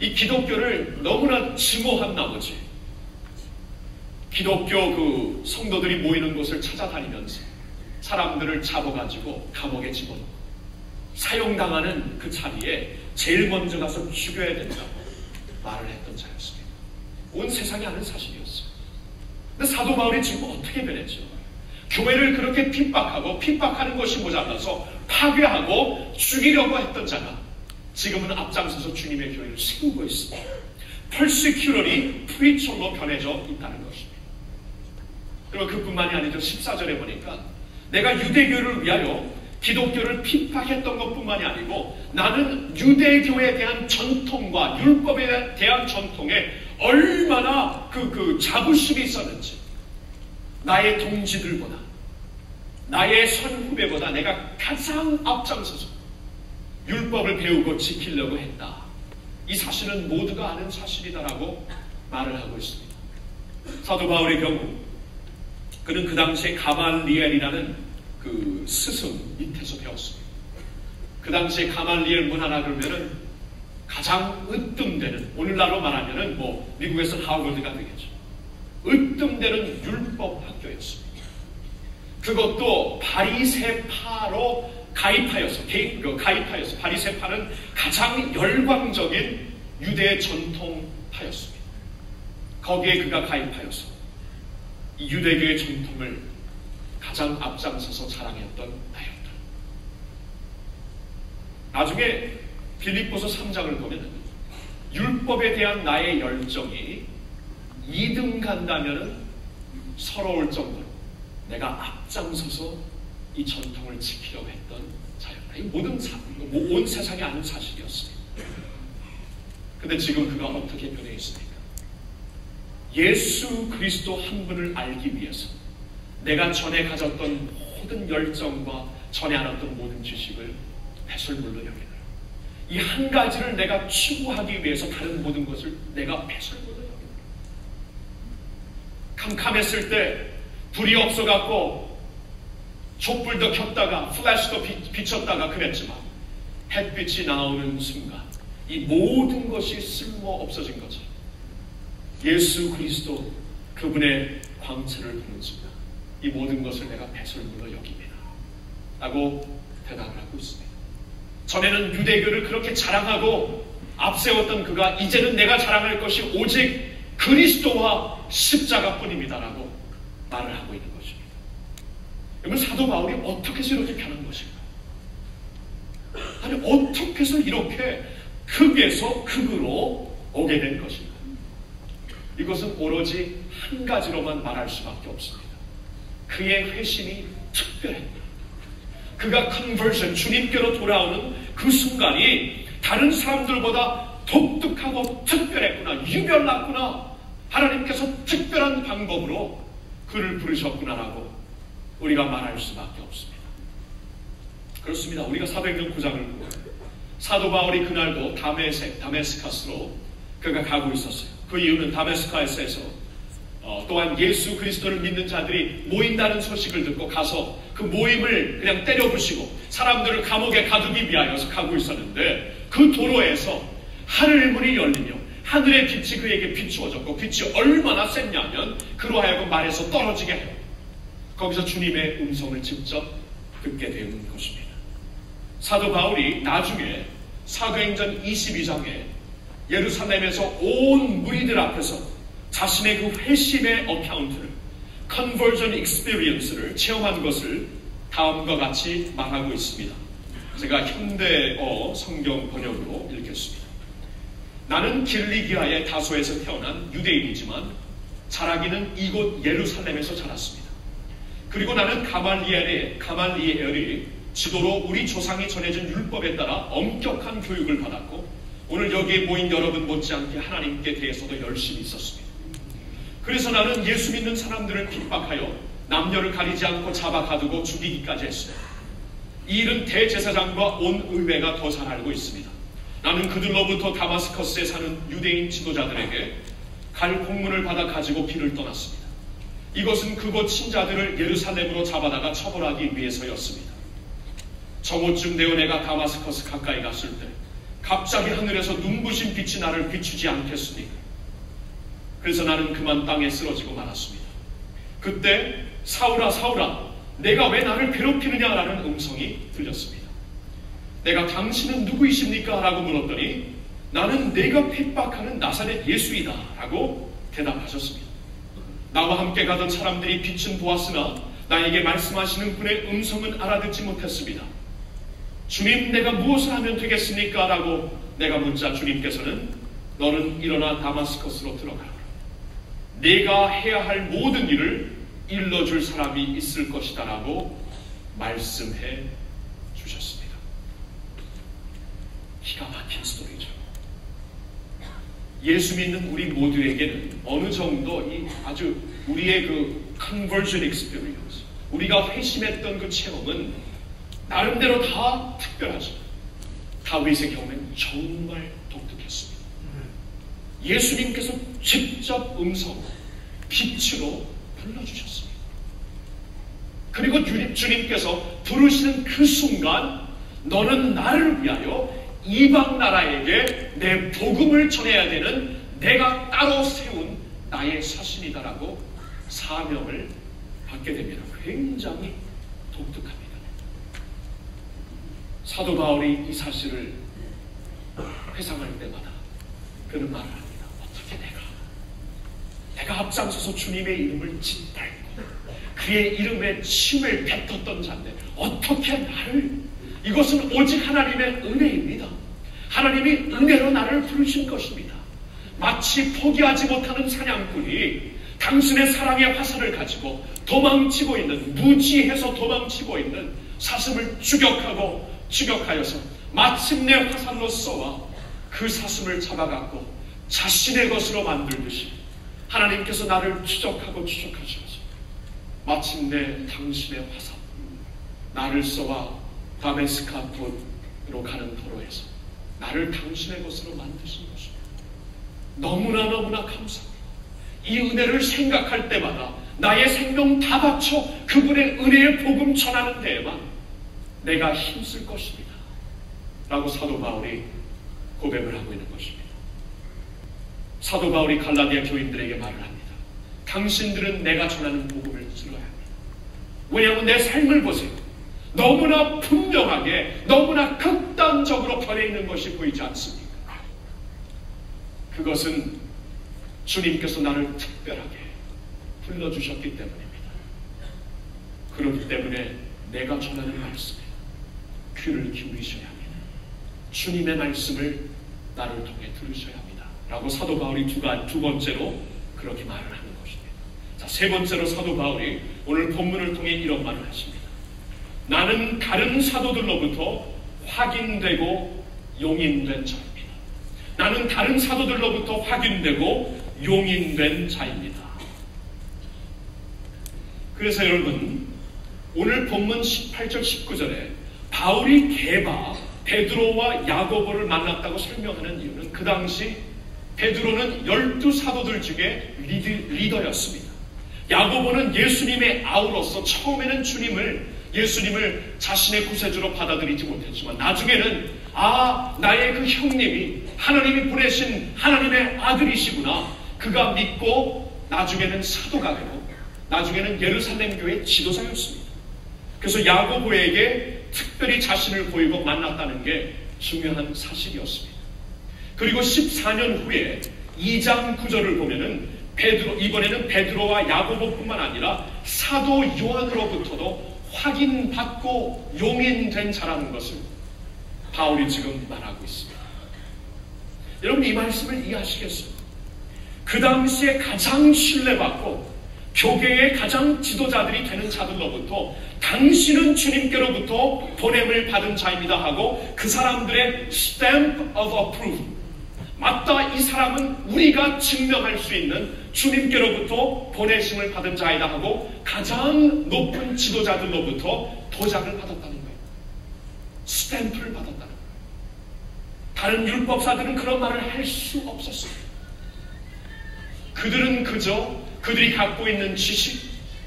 S6: 이 기독교를 너무나 증오한 나머지 기독교 성도들이 모이는 곳을 찾아다니면서 사람들을 잡아가지고 감옥에 집어넣고 사형당하는 그 자리에 제일 먼저 가서 죽여야 된다고 말을 했던 자였습니다. 온 세상이 아는 사실이었어요. 근데 사도 바울이 지금 어떻게 변했죠? 교회를 그렇게 핍박하고 핍박하는 것이 모자라서 파괴하고 죽이려고 했던 자가 지금은 앞장서서 주님의 교회를 세우고 있습니다. persecutor이 preacher로 변해져 있다는 것입니다. 그리고 그뿐만이 아니죠. 14절에 보니까 내가 유대교를 위하여 기독교를 핍박했던 것뿐만이 아니고 나는 유대교에 대한 전통과 율법에 대한 전통에 얼마나 그 자부심이 있었는지 나의 동지들보다 나의 선후배보다 내가 가장 앞장서서 율법을 배우고 지키려고 했다. 이 사실은 모두가 아는 사실이다라고 말을 하고 있습니다. 사도 바울의 경우 그는 그 당시에 가말리엘이라는 그 스승 밑에서 배웠습니다. 그 당시에 가말리엘 문화라 그러면은 가장 으뜸되는, 오늘날로 말하면은 뭐 미국에서는 하버드가 되겠죠. 으뜸되는 율법 학교였습니다. 그것도 바리새파로 가입하여서 바리새파는 가장 열광적인 유대 전통파였습니다. 거기에 그가 가입하여서 이 유대교의 전통을 가장 앞장서서 자랑했던 나였다. 나중에 빌립보서 3장을 보면 율법에 대한 나의 열정이 2등 간다면 서러울 정도로 내가 앞장서서 이 전통을 지키려고 했던 자였다. 이 온 세상이 아는 사실이었습니다. 근데 지금 그가 어떻게 변해 있습니까? 예수 그리스도 한 분을 알기 위해서 내가 전에 가졌던 모든 열정과 전에 알았던 모든 지식을 배설물로 여기는 이 한 가지를 내가 추구하기 위해서 다른 모든 것을 내가 배설물로 여기는 캄캄했을 때 불이 없어갖고 촛불도 켰다가 플래시도 비쳤다가 그랬지만 햇빛이 나오는 순간 이 모든 것이 쓸모 없어진 거죠. 예수 그리스도 그분의 광채를 보는 순간 이 모든 것을 내가 배설물로 여깁니다 라고 대답을 하고 있습니다. 전에는 유대교를 그렇게 자랑하고 앞세웠던 그가 이제는 내가 자랑할 것이 오직 그리스도와 십자가뿐입니다 라고 말을 하고 있는 것입니다. 여러분, 사도 바울이 어떻게 해서 이렇게 변한 것인가? 아니, 어떻게 해서 이렇게 극에서 극으로 오게 된 것인가? 이것은 오로지 한 가지로만 말할 수밖에 없습니다. 그의 회심이 특별했다. 그가 컨버전, 주님께로 돌아오는 그 순간이 다른 사람들보다 독특하고 특별했구나, 유별났구나, 하나님께서 특별한 방법으로 그를 부르셨구나라고 우리가 말할 수밖에 없습니다. 그렇습니다. 우리가 사도행전 9장을 보고 사도 바울이 그날도 다메스카스로 그가 가고 있었어요. 그 이유는 다메스카스에서 또한 예수 그리스도를 믿는 자들이 모인다는 소식을 듣고 가서 그 모임을 그냥 때려부시고 사람들을 감옥에 가두기 위하여서 가고 있었는데 그 도로에서 하늘 문이 열리며 하늘의 빛이 그에게 비추어졌고 빛이 얼마나 셌냐면 그로 하여금 말에서 떨어지게 해요. 거기서 주님의 음성을 직접 듣게 되는 것입니다. 사도 바울이 나중에 사도행전 22장에 예루살렘에서 온 무리들 앞에서 자신의 그 회심의 어카운트를, 컨버전 익스피리언스를 체험한 것을 다음과 같이 말하고 있습니다. 제가 현대어 성경 번역으로 읽겠습니다. 나는 길리기아의 다소에서 태어난 유대인이지만 자라기는 이곳 예루살렘에서 자랐습니다. 그리고 나는 가말리엘이 지도로 우리 조상이 전해준 율법에 따라 엄격한 교육을 받았고 오늘 여기에 모인 여러분 못지않게 하나님께 대해서도 열심히 있었습니다. 그래서 나는 예수 믿는 사람들을 핍박하여 남녀를 가리지 않고 잡아 가두고 죽이기까지 했습니다. 이 일은 대제사장과 온 의회가 더 잘 알고 있습니다. 나는 그들로부터 다마스커스에 사는 유대인 지도자들에게 갈 공문을 받아 가지고 길을 떠났습니다. 이것은 그곳 친자들을 예루살렘으로 잡아다가 처벌하기 위해서였습니다. 정오쯤 되어 내가 다마스커스 가까이 갔을 때 갑자기 하늘에서 눈부신 빛이 나를 비추지 않겠으니 그래서 나는 그만 땅에 쓰러지고 말았습니다. 그때 사울아 사울아 내가 왜 나를 괴롭히느냐라는 음성이 들렸습니다. 내가 당신은 누구이십니까? 라고 물었더니 나는 내가 핍박하는 나사렛 예수이다 라고 대답하셨습니다. 나와 함께 가던 사람들이 빛은 보았으나 나에게 말씀하시는 분의 음성은 알아듣지 못했습니다. 주님, 내가 무엇을 하면 되겠습니까? 라고 내가 묻자 주님께서는 너는 일어나 다마스커스로 들어가라. 네가 해야 할 모든 일을 일러줄 사람이 있을 것이다 라고 말씀해 주셨습니다. 기가 막힌 스토리죠. 예수 믿는 우리 모두에게는 어느 정도 아주 우리의 그 conversion experience, 우리가 회심했던 그 체험은 나름대로 다 특별하죠. 다윗의 경우는 정말 독특했습니다. 예수님께서 직접 음성, 빛으로 불러주셨습니다. 그리고 주님께서 부르시는 그 순간 너는 나를 위하여 이방 나라에게 내 복음을 전해야 되는 내가 따로 세운 나의 사신이다라고 사명을 받게 됩니다. 굉장히 독특합니다. 사도 바울이 이 사실을 회상할 때마다 그는 말을 합니다. 어떻게 내가 앞장서서 주님의 이름을 짓밟고 그의 이름에 침을 뱉었던 자인데 어떻게 나를, 이것은 오직 하나님의 은혜입니다. 하나님이 은혜로 나를 부르신 것입니다. 마치 포기하지 못하는 사냥꾼이 당신의 사랑의 화살을 가지고 도망치고 있는, 무지해서 도망치고 있는 사슴을 추격하여서 마침내 화살로 쏘아 그 사슴을 잡아갖고 자신의 것으로 만들듯이 하나님께서 나를 추적하셔서 마침내 당신의 화살, 나를 쏘아 다메스카토로 가는 도로에서 나를 당신의 것으로 만드신 것입니다. 너무나 감사합니다. 이 은혜를 생각할 때마다 나의 생명 다 바쳐 그분의 은혜의 복음 전하는 데에만 내가 힘쓸 것입니다 라고 사도 바울이 고백을 하고 있는 것입니다. 사도 바울이 갈라디아 교인들에게 말을 합니다. 당신들은 내가 전하는 복음을 들어야 합니다. 왜냐하면 내 삶을 보세요. 너무나 분명하게, 너무나 극단적으로 변해 있는 것이 보이지 않습니까? 그것은 주님께서 나를 특별하게 불러주셨기 때문입니다. 그렇기 때문에 내가 전하는 말씀에 귀를 기울이셔야 합니다. 주님의 말씀을 나를 통해 들으셔야 합니다 라고 사도 바울이 두 번째로 그렇게 말을 하는 것입니다. 자, 세 번째로 사도 바울이 오늘 본문을 통해 이런 말을 하십니다. 나는 다른 사도들로부터 확인되고 용인된 자입니다. 나는 다른 사도들로부터 확인되고 용인된 자입니다. 그래서 여러분, 오늘 본문 18절 19절에 바울이 베드로와 야고보를 만났다고 설명하는 이유는 그 당시 베드로는 12사도들 중에 리더였습니다. 야고보는 예수님의 아우로서 처음에는 예수님을 자신의 구세주로 받아들이지 못했지만 나중에는 나의 그 형님이 하나님이 보내신 하나님의 아들이시구나, 그가 믿고 나중에는 사도가 되고 나중에는 예루살렘 교회 지도자였습니다. 그래서 야고보에게 특별히 자신을 보이고 만났다는 게 중요한 사실이었습니다. 그리고 14년 후에 2장 9절을 보면은 이번에는 베드로와 야고보뿐만 아니라 사도 요한으로부터도 확인받고 용인된 자라는 것을 바울이 지금 말하고 있습니다. 여러분, 이 말씀을 이해하시겠어요? 그 당시에 가장 신뢰받고 교계의 가장 지도자들이 되는 자들로부터 당신은 주님께로부터 보냄을 받은 자입니다 하고 그 사람들의 stamp of approval, 맞다, 이 사람은 우리가 증명할 수 있는 주님께로부터 보내심을 받은 자이다 하고 가장 높은 지도자들로부터 도장을 받았다는 거예요. 스탬프를 받았다는 거예요. 다른 율법사들은 그런 말을 할 수 없었어요. 그들은 그저 그들이 갖고 있는 지식,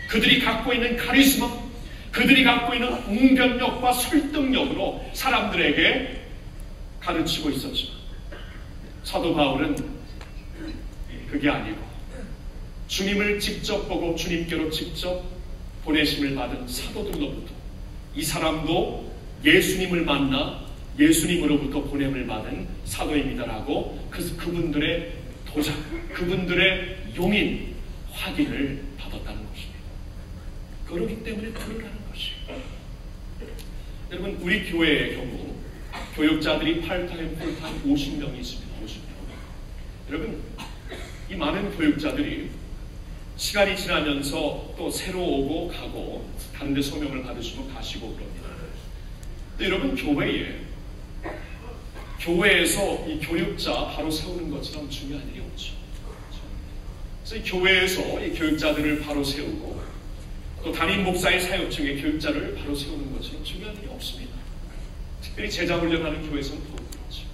S6: 그들이 갖고 있는 카리스마, 그들이 갖고 있는 웅변력과 설득력으로 사람들에게 가르치고 있었지만 사도 바울은 그게 아니고 주님을 직접 보고 주님께로 직접 보내심을 받은 사도들로부터 이 사람도 예수님을 만나 예수님으로부터 보냄을 받은 사도입니다라고 그분들의 도장, 그분들의 용인 확인을 받았다는 것입니다. 그렇기 때문에 드러나는 것이에요. 여러분, 우리 교회의 경우 교육자들이 팔타임, 풀타임 50명이 있습니다. 50명. 여러분, 이 많은 교육자들이 시간이 지나면서 또 새로 오고 가고 다른 데 소명을 받으시고 가시고 그럽니다. 근데 여러분, 교회에서 이 교육자 바로 세우는 것처럼 중요한 일이 없죠. 그래서 이 교회에서 이 교육자들을 바로 세우고 또 담임 목사의 사역 중에 교육자를 바로 세우는 것처럼 중요한 일이 없습니다. 특별히 제자훈련하는 교회에서는 더 그렇죠.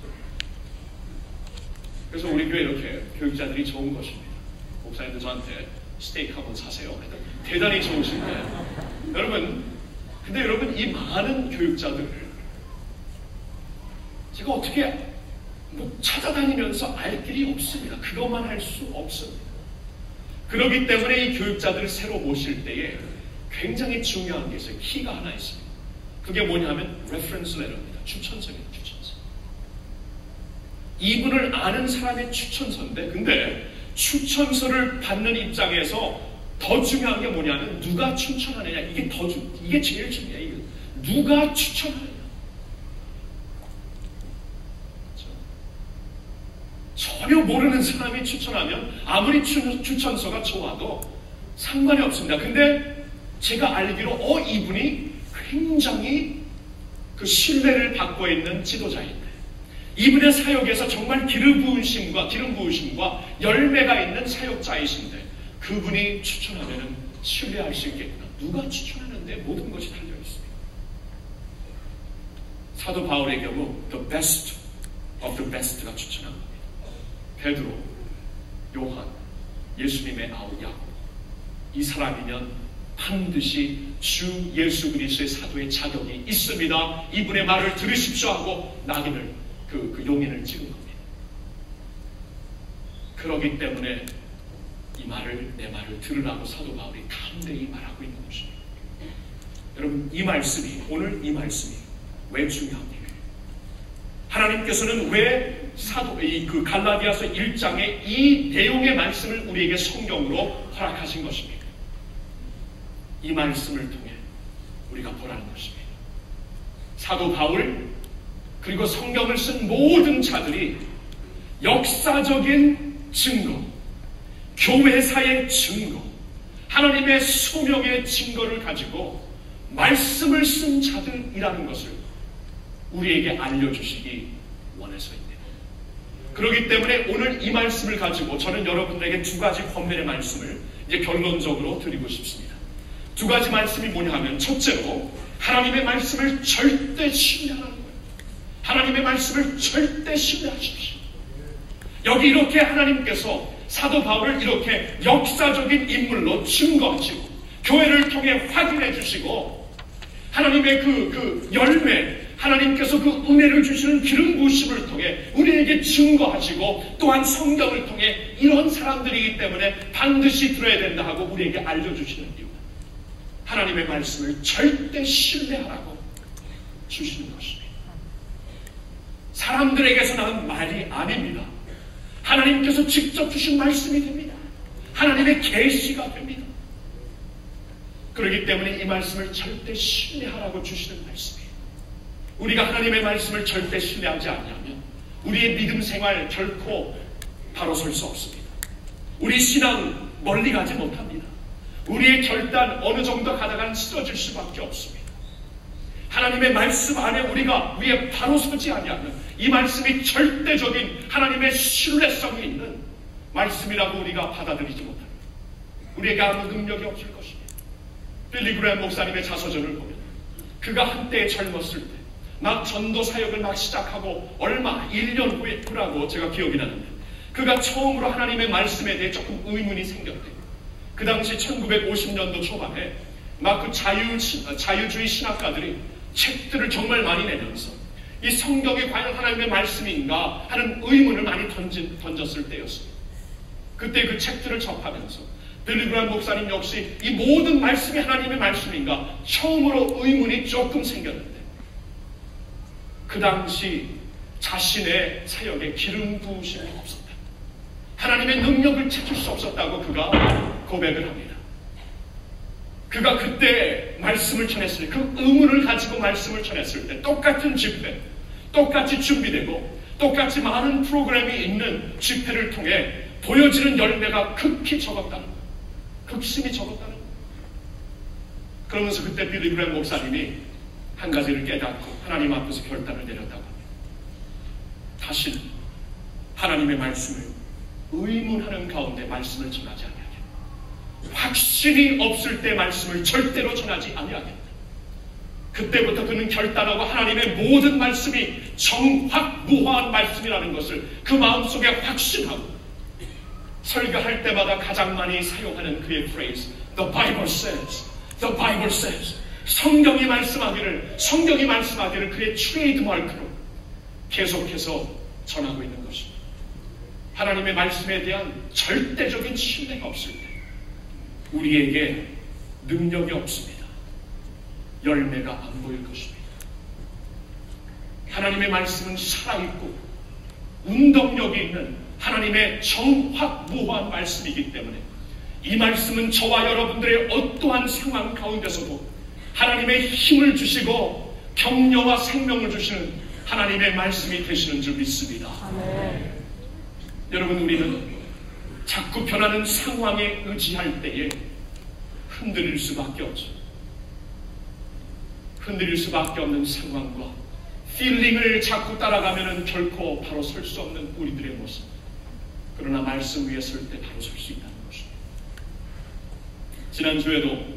S6: 그래서 우리 교회 이렇게 교육자들이 좋은 것입니다. 목사님도 저한테 스테이크 한번 사세요. 대단히 좋으신데 근데 여러분, 이 많은 교육자들을 제가 어떻게 찾아다니면서 알 길이 없습니다. 그것만 할 수 없습니다. 그렇기 때문에 이 교육자들을 새로 모실 때에 굉장히 중요한 게 있어요. 키가 하나 있습니다. 그게 뭐냐면 레퍼런스 레터입니다. 추천서입니다. 추천서. 이분을 아는 사람의 추천서인데, 근데 추천서를 받는 입장에서 더 중요한 게 뭐냐면 누가 추천하느냐. 이게 제일 중요해요. 누가 추천하느냐. 전혀 모르는 사람이 추천하면 아무리 추천서가 좋아도 상관이 없습니다. 근데 제가 알기로 이분이 굉장히 그 신뢰를 받고 있는 지도자인데, 이분의 사역에서 정말 기름 부으심과 열매가 있는 사역자이신데 그분이 추천하면 신뢰할 수 있겠구나. 누가 추천하는데 모든 것이 달려 있습니다. 사도 바울의 경우 the best of the best가 추천한 겁니다. 베드로, 요한, 예수님의 아우 야고보, 이 사람이면 반드시 주 예수 그리스도의 사도의 자격이 있습니다. 이분의 말을 들으십시오 하고 낙인을 그 용인을 찍은 겁니다. 그러기 때문에 내 말을 들으라고 사도 바울이 담대히 말하고 있는 것입니다. 여러분, 오늘 이 말씀이 왜 중요합니까? 하나님께서는 왜 그 갈라디아서 1장의 이 내용의 말씀을 우리에게 성경으로 허락하신 것입니까? 이 말씀을 통해 우리가 보라는 것입니다. 사도 바울 그리고 성경을 쓴 모든 자들이 역사적인 증거, 교회사의 증거, 하나님의 소명의 증거를 가지고 말씀을 쓴 자들이라는 것을 우리에게 알려주시기 원해서입니다. 그렇기 때문에 오늘 이 말씀을 가지고 저는 여러분들에게 두 가지 권면의 말씀을 이제 결론적으로 드리고 싶습니다. 두 가지 말씀이 뭐냐 하면, 첫째로 하나님의 말씀을 절대 신뢰하라는 거예요. 하나님의 말씀을 절대 신뢰하십시오. 여기 이렇게 하나님께서 사도 바울을 이렇게 역사적인 인물로 증거하시고 교회를 통해 확인해 주시고 하나님의 그 열매, 하나님께서 그 은혜를 주시는 기름 부으심을 통해 우리에게 증거하시고 또한 성경을 통해 이런 사람들이기 때문에 반드시 들어야 된다 하고 우리에게 알려주시는 이유, 하나님의 말씀을 절대 신뢰하라고 주시는 것입니다. 사람들에게서 나온 말이 아닙니다. 하나님께서 직접 주신 말씀이 됩니다. 하나님의 계시가 됩니다. 그렇기 때문에 이 말씀을 절대 신뢰하라고 주시는 말씀이에요. 우리가 하나님의 말씀을 절대 신뢰하지 않냐면 우리의 믿음 생활 결코 바로 설 수 없습니다. 우리 신앙 멀리 가지 못합니다. 우리의 결단 어느 정도 가다간 쓰러질 수밖에 없습니다. 하나님의 말씀 안에 우리가 위에 바로 서지 않냐면 이 말씀이 절대적인 하나님의 신뢰성이 있는 말씀이라고 우리가 받아들이지 못합니다. 우리에게 아무 능력이 없을 것입니다. 빌리 그레이엄 목사님의 자서전을 보면 그가 한때 젊었을 때 막 전도 사역을 막 시작하고 얼마 1년 후라고 제가 기억이 나는데 그가 처음으로 하나님의 말씀에 대해 조금 의문이 생겼대요. 그 당시 1950년도 초반에 막 그 자유주의 신학가들이 책들을 정말 많이 내면서 이 성경이 과연 하나님의 말씀인가 하는 의문을 많이 던졌을 때였습니다. 그때 그 책들을 접하면서 빌리 그레이엄 목사님 역시 이 모든 말씀이 하나님의 말씀인가 처음으로 의문이 조금 생겼는데, 그 당시 자신의 사역에 기름 부으심이 없었다, 하나님의 능력을 찾을 수 없었다고 그가 고백을 합니다. 그가 그때 말씀을 전했을 때, 그 의문을 가지고 말씀을 전했을 때 똑같은 집회, 똑같이 준비되고 똑같이 많은 프로그램이 있는 집회를 통해 보여지는 열매가 극히 적었다는 거예요. 극심히 적었다는 거예요. 그러면서 그때 빌리 그레이엄 목사님이 한 가지를 깨닫고 하나님 앞에서 결단을 내렸다고 합니다. 다시는 하나님의 말씀을 의문하는 가운데 말씀을 전하지 아니하겠다. 확신이 없을 때 말씀을 절대로 전하지 아니하겠다. 그때부터 그는 결단하고 하나님의 모든 말씀이 정확무화한 말씀이라는 것을 그 마음속에 확신하고, 설교할 때마다 가장 많이 사용하는 그의 프레이즈, The Bible says, The Bible says, 성경이 말씀하기를 그의 트레이드마크로 계속해서 전하고 있는 것입니다. 하나님의 말씀에 대한 절대적인 신뢰가 없을 때 우리에게 능력이 없습니다. 열매가 안 보일 것입니다. 하나님의 말씀은 살아있고 운동력이 있는 하나님의 정확무화한 말씀이기 때문에 이 말씀은 저와 여러분들의 어떠한 상황 가운데서도 하나님의 힘을 주시고 격려와 생명을 주시는 하나님의 말씀이 되시는 줄 믿습니다. 아멘. 여러분, 우리는 자꾸 변하는 상황에 의지할 때에 흔들릴 수밖에 없죠. 흔들릴 수밖에 없는 상황과 필링을 자꾸 따라가면 결코 바로 설 수 없는 우리들의 모습. 그러나 말씀 위에 설 때 바로 설 수 있다는 것입니다. 지난주에도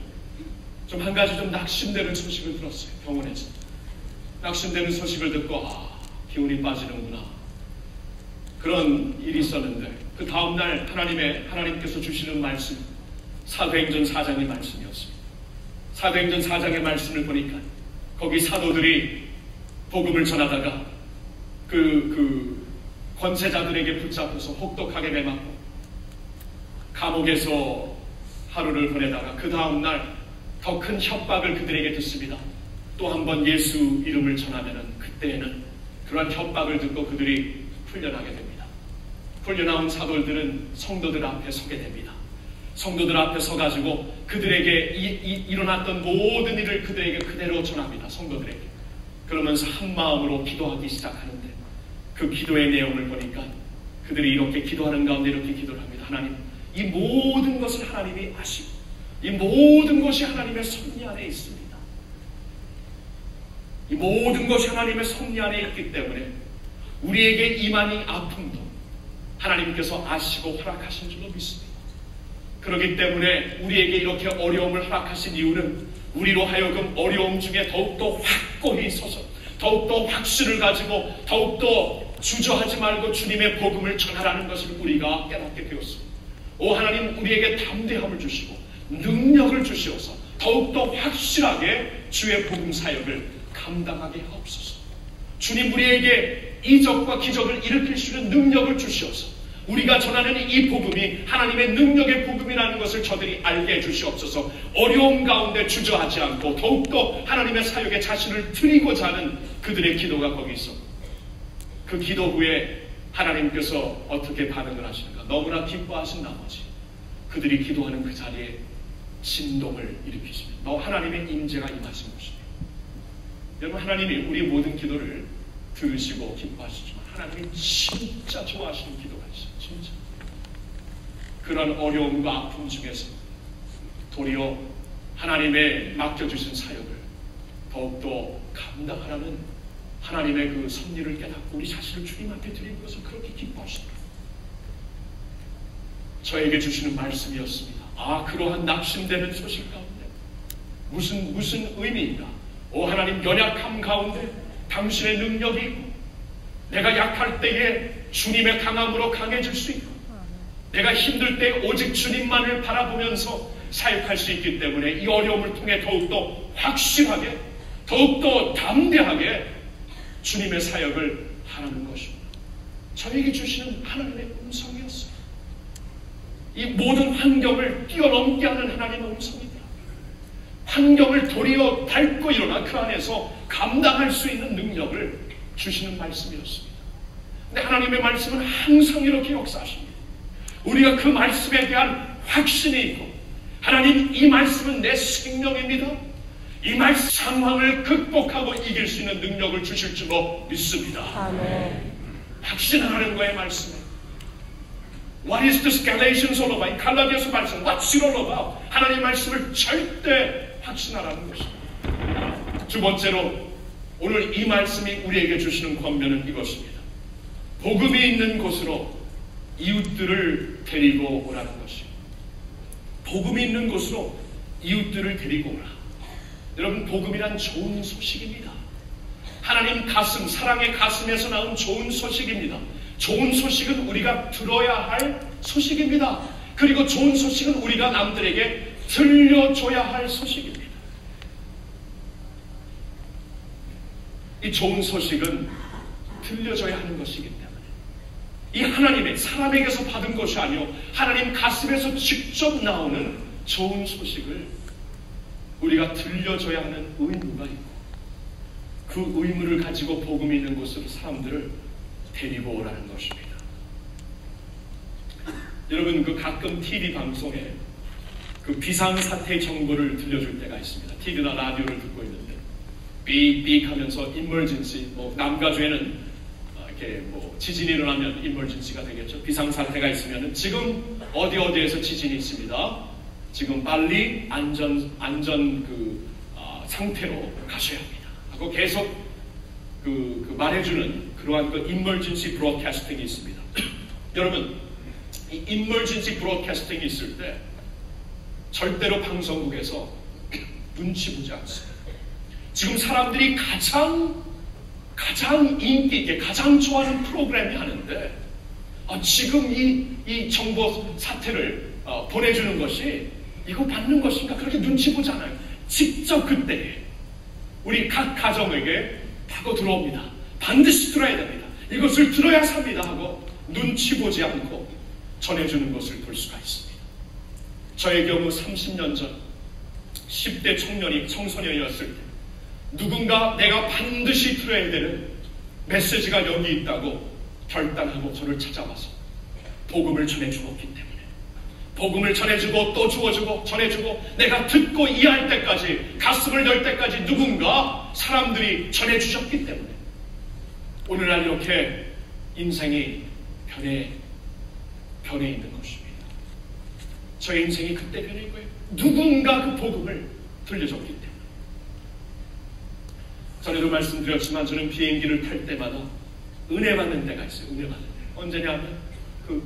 S6: 좀 한 가지 좀 낙심되는 소식을 들었어요. 병원에서 낙심되는 소식을 듣고 기운이 빠지는구나, 그런 일이 있었는데, 그 다음날 하나님께서 주시는 말씀, 사도행전 4장의 말씀이었습니다. 사도행전 4장의 말씀을 보니까 거기 사도들이 복음을 전하다가 그 권세자들에게 붙잡혀서 혹독하게 매맞고 감옥에서 하루를 보내다가 그 다음날 더 큰 협박을 그들에게 듣습니다. 또 한 번 예수 이름을 전하면은 그때에는 그러한 협박을 듣고 그들이 풀려나게 됩니다. 풀려나온 사도들은 성도들 앞에 서게 됩니다. 성도들 앞에 서가지고 그들에게 일어났던 모든 일을 그들에게 그대로 전합니다. 성도들에게. 그러면서 한 마음으로 기도하기 시작하는데, 그 기도의 내용을 보니까 그들이 이렇게 기도하는 가운데 이렇게 기도를 합니다. 하나님, 이 모든 것을 하나님이 아시고 이 모든 것이 하나님의 섭리 안에 있습니다. 이 모든 것이 하나님의 섭리 안에 있기 때문에 우리에게 임한 이 아픔도 하나님께서 아시고 허락하신 줄로 믿습니다. 그렇기 때문에 우리에게 이렇게 어려움을 허락하신 이유는 우리로 하여금 어려움 중에 더욱더 확고히 서서 더욱더 확신을 가지고 더욱더 주저하지 말고 주님의 복음을 전하라는 것을 우리가 깨닫게 되었습니다. 오 하나님, 우리에게 담대함을 주시고 능력을 주시어서 더욱더 확실하게 주의 복음 사역을 감당하게 하옵소서. 주님, 우리에게 이적과 기적을 일으킬 수 있는 능력을 주시어서 우리가 전하는 이 복음이 하나님의 능력의 복음이라는 것을 저들이 알게 해주시옵소서. 어려움 가운데 주저하지 않고 더욱더 하나님의 사역에 자신을 드리고자 하는 그들의 기도가 거기 있어. 그 기도 후에 하나님께서 어떻게 반응을 하시는가? 너무나 기뻐하신 나머지 그들이 기도하는 그 자리에 진동을 일으키십니다. 하나님의 임재가 임하신 것입니다. 여러분, 하나님이 우리 모든 기도를 들으시고 기뻐하시지만 하나님이 진짜 좋아하시는 기도가 있어요. 진짜. 그런 어려움과 아픔 중에서 도리어 하나님의 맡겨주신 사역을 더욱더 감당하라는 하나님의 그 섭리를 깨닫고 우리 자신을 주님 앞에 드리는 것을 그렇게 기뻐하십니다. 저에게 주시는 말씀이었습니다. 그러한 낙심되는 소식 가운데 무슨 의미인가? 오 하나님, 연약함 가운데 당신의 능력이 있고 내가 약할 때에 주님의 강함으로 강해질 수 있고 내가 힘들 때 오직 주님만을 바라보면서 사역할 수 있기 때문에 이 어려움을 통해 더욱더 확실하게 더욱더 담대하게 주님의 사역을 하라는 것입니다. 저에게 주시는 하나님의 음성이었어요. 이 모든 환경을 뛰어넘게 하는 하나님의 음성입니다. 환경을 도리어 밟고 일어나 그 안에서 감당할 수 있는 능력을 주시는 말씀이었습니다. 근데 하나님의 말씀은 항상 이렇게 역사하십니다. 우리가 그 말씀에 대한 확신이 있고, 하나님 이 말씀은 내 생명입니다. 이 말씀 상황을 극복하고 이길 수 있는 능력을 주실 줄로 믿습니다.
S7: 아멘.
S6: 확신하는 거예요, 말씀에. What is this Galatians all about? 이 갈라디아서 말씀, what's it all about? 하나님 말씀을 절대 확신하라는 것입니다. 두 번째로, 오늘 이 말씀이 우리에게 주시는 권면은 이것입니다. 복음이 있는 곳으로 이웃들을 데리고 오라는 것입니다. 복음이 있는 곳으로 이웃들을 데리고 오라. 여러분, 복음이란 좋은 소식입니다. 하나님 가슴, 사랑의 가슴에서 나온 좋은 소식입니다. 좋은 소식은 우리가 들어야 할 소식입니다. 그리고 좋은 소식은 우리가 남들에게 들려줘야 할 소식입니다. 이 좋은 소식은 들려줘야 하는 것이기 때문에 이 하나님의 사람에게서 받은 것이 아니요 하나님 가슴에서 직접 나오는 좋은 소식을 우리가 들려줘야 하는 의무가 있고, 그 의무를 가지고 복음이 있는 곳으로 사람들을 데리고 오라는 것입니다. 여러분, 그 가끔 TV 방송에 그 비상사태 정보를 들려줄 때가 있습니다. TV나 라디오를 듣고 있는데 삑삑 하면서 emergency, 남가주에는 이렇게 지진이 일어나면 emergency가 되겠죠. 비상사태가 있으면 지금 어디에서 지진이 있습니다. 지금 빨리 안전 상태로 가셔야 합니다. 하고 계속 그 말해주는 그러한 그 emergency broadcasting이 있습니다. 여러분, 이 emergency broadcasting이 있을 때 절대로 방송국에서 눈치 보지 않습니다. 지금 사람들이 가장 인기 있게 가장 좋아하는 프로그램이 하는데 지금 이 정보 사태를 보내주는 것이 이거 받는 것인가 그렇게 눈치 보지 않아요. 직접 그때 우리 각 가정에게 파고 들어옵니다. 반드시 들어야 됩니다. 이것을 들어야 삽니다 하고 눈치 보지 않고 전해주는 것을 볼 수가 있습니다. 저의 경우 30년 전 10대 청소년이었을 때 누군가 내가 반드시 들어야 되는 메시지가 여기 있다고 결단하고 저를 찾아와서 복음을 전해주었기 때문에 복음을 전해주고 또 주어주고 전해주고 내가 듣고 이해할 때까지 가슴을 열 때까지 누군가 사람들이 전해주셨기 때문에 오늘날 이렇게 인생이 변해 있는 것입니다. 저의 인생이 그때 변한 거예요. 누군가 그 복음을 들려줬기 때문에. 전에도 말씀드렸지만 저는 비행기를 탈 때마다 은혜 받는 때가 있어요. 은혜 받는 때. 언제냐면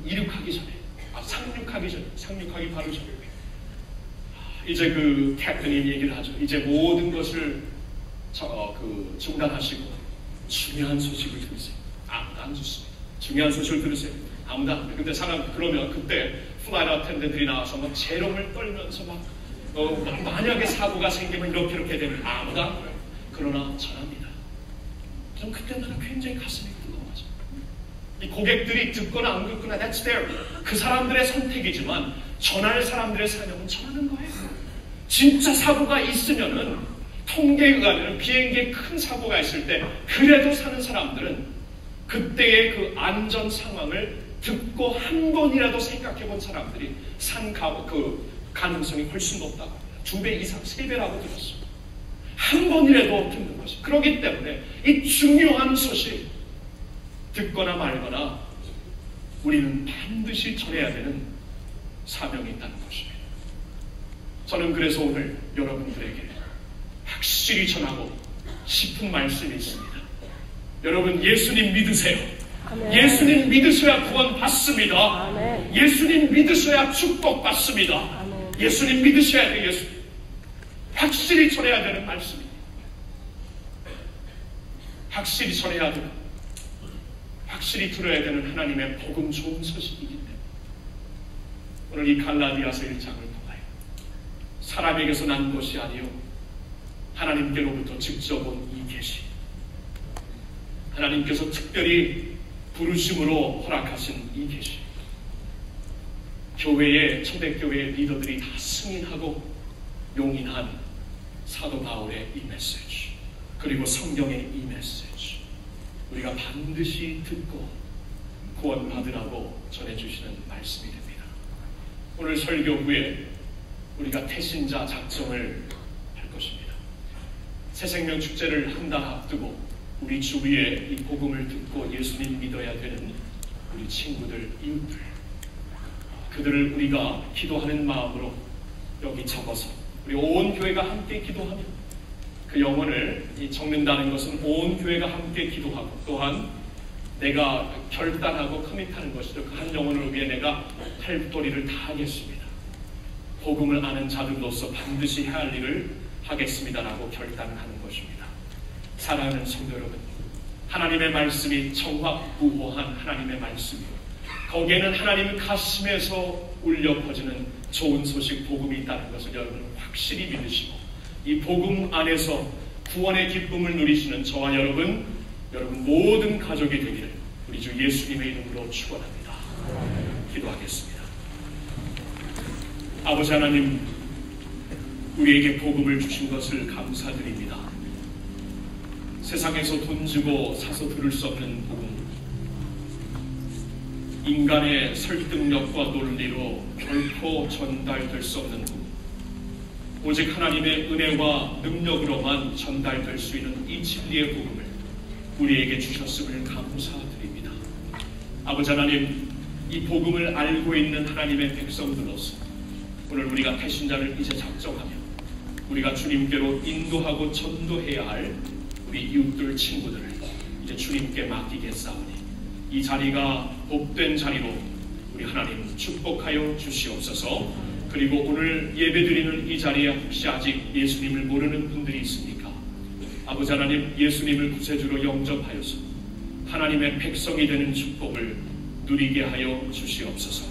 S6: 이륙하기 전에, 상륙하기 바로 전에. 이제 그 캡틴이 얘기를 하죠. 이제 모든 것을 중단하시고 중요한 소식을 들으세요. 아무도 안 듣습니다. 중요한 소식을 들으세요. 아무도 안 돼. 근데 그러면 그때 플라이트 어텐던트들이 나와서 막 재롱을 떨면서 만약에 사고가 생기면 이렇게 되면 아무도 안 돼요. 그러나 전합니다. 전 그때마다 굉장히 가슴이 뜨거워져. 이 고객들이 듣거나 안 듣거나 that's their 그 사람들의 선택이지만 전할 사람들의 사명은 전하는 거예요. 진짜 사고가 있으면은 통계에 의하면 비행기에 큰 사고가 있을 때 그래도 사는 사람들은 그때의 그 안전 상황을 듣고 한 번이라도 생각해 본 사람들이 그 가능성이 훨씬 높다고 합니다. 2배 이상, 3배라고 들었습니다. 한 번이라도 듣는 것이. 그렇기 때문에 이 중요한 소식 듣거나 말거나 우리는 반드시 전해야 되는 사명이 있다는 것입니다. 저는 그래서 오늘 여러분들에게 확실히 전하고 싶은 말씀이 있습니다. 여러분, 예수님 믿으세요.
S7: 아멘.
S6: 예수님 믿으셔야 구원 받습니다.
S7: 아멘.
S6: 예수님 믿으셔야 축복 받습니다.
S7: 아멘.
S6: 예수님 믿으셔야 돼요. 확실히 전해야 되는 말씀입니다. 확실히 전해야 되는, 확실히 들어야 되는 하나님의 복음 좋은 소식이기 때문에 오늘 이 갈라디아서 1장을 통하여 사람에게서 난 것이 아니요 하나님께로부터 직접 온 이 계시, 하나님께서 특별히 부르심으로 허락하신 이 계시, 교회의 초대교회의 리더들이 다 승인하고 용인한 사도 바울의 이 메시지, 그리고 성경의 이 메시지, 우리가 반드시 듣고 구원받으라고 전해주시는 말씀이 됩니다. 오늘 설교 후에 우리가 태신자 작정을 할 것입니다. 새생명 축제를 한 달 앞두고 우리 주위에 이 복음을 듣고 예수님 믿어야 되는 우리 친구들, 이웃들, 그들을 우리가 기도하는 마음으로 여기 적어서 우리 온 교회가 함께 기도하며, 그 영혼을 적는다는 것은 온 교회가 함께 기도하고 또한 내가 결단하고 커밋하는 것이죠. 그 한 영혼을 위해 내가 할 도리를 다 하겠습니다. 복음을 아는 자들로서 반드시 해야 할 일을 하겠습니다라고 결단하는 것입니다. 사랑하는 성도 여러분, 하나님의 말씀이 정확무호한 하나님의 말씀이요, 거기에는 하나님 가슴에서 울려 퍼지는 좋은 소식 복음이 있다는 것을 여러분은 확실히 믿으시고 이 복음 안에서 구원의 기쁨을 누리시는 저와 여러분 모든 가족이 되기를 우리 주 예수님의 이름으로 축원합니다. 기도하겠습니다. 아버지 하나님, 우리에게 복음을 주신 것을 감사드립니다. 세상에서 돈 주고 사서 들을 수 없는 복음, 인간의 설득력과 논리로 결코 전달될 수 없는 복음, 오직 하나님의 은혜와 능력으로만 전달될 수 있는 이 진리의 복음을 우리에게 주셨음을 감사드립니다. 아버지 하나님, 이 복음을 알고 있는 하나님의 백성들로서 오늘 우리가 태신자를 이제 작정하며 우리가 주님께로 인도하고 전도해야 할 우리 이웃들, 친구들을 이제 주님께 맡기겠사오니 이 자리가 복된 자리로 우리 하나님 축복하여 주시옵소서. 그리고 오늘 예배드리는 이 자리에 혹시 아직 예수님을 모르는 분들이 있습니까? 아버지 하나님, 예수님을 구세주로 영접하여서 하나님의 백성이 되는 축복을 누리게 하여 주시옵소서.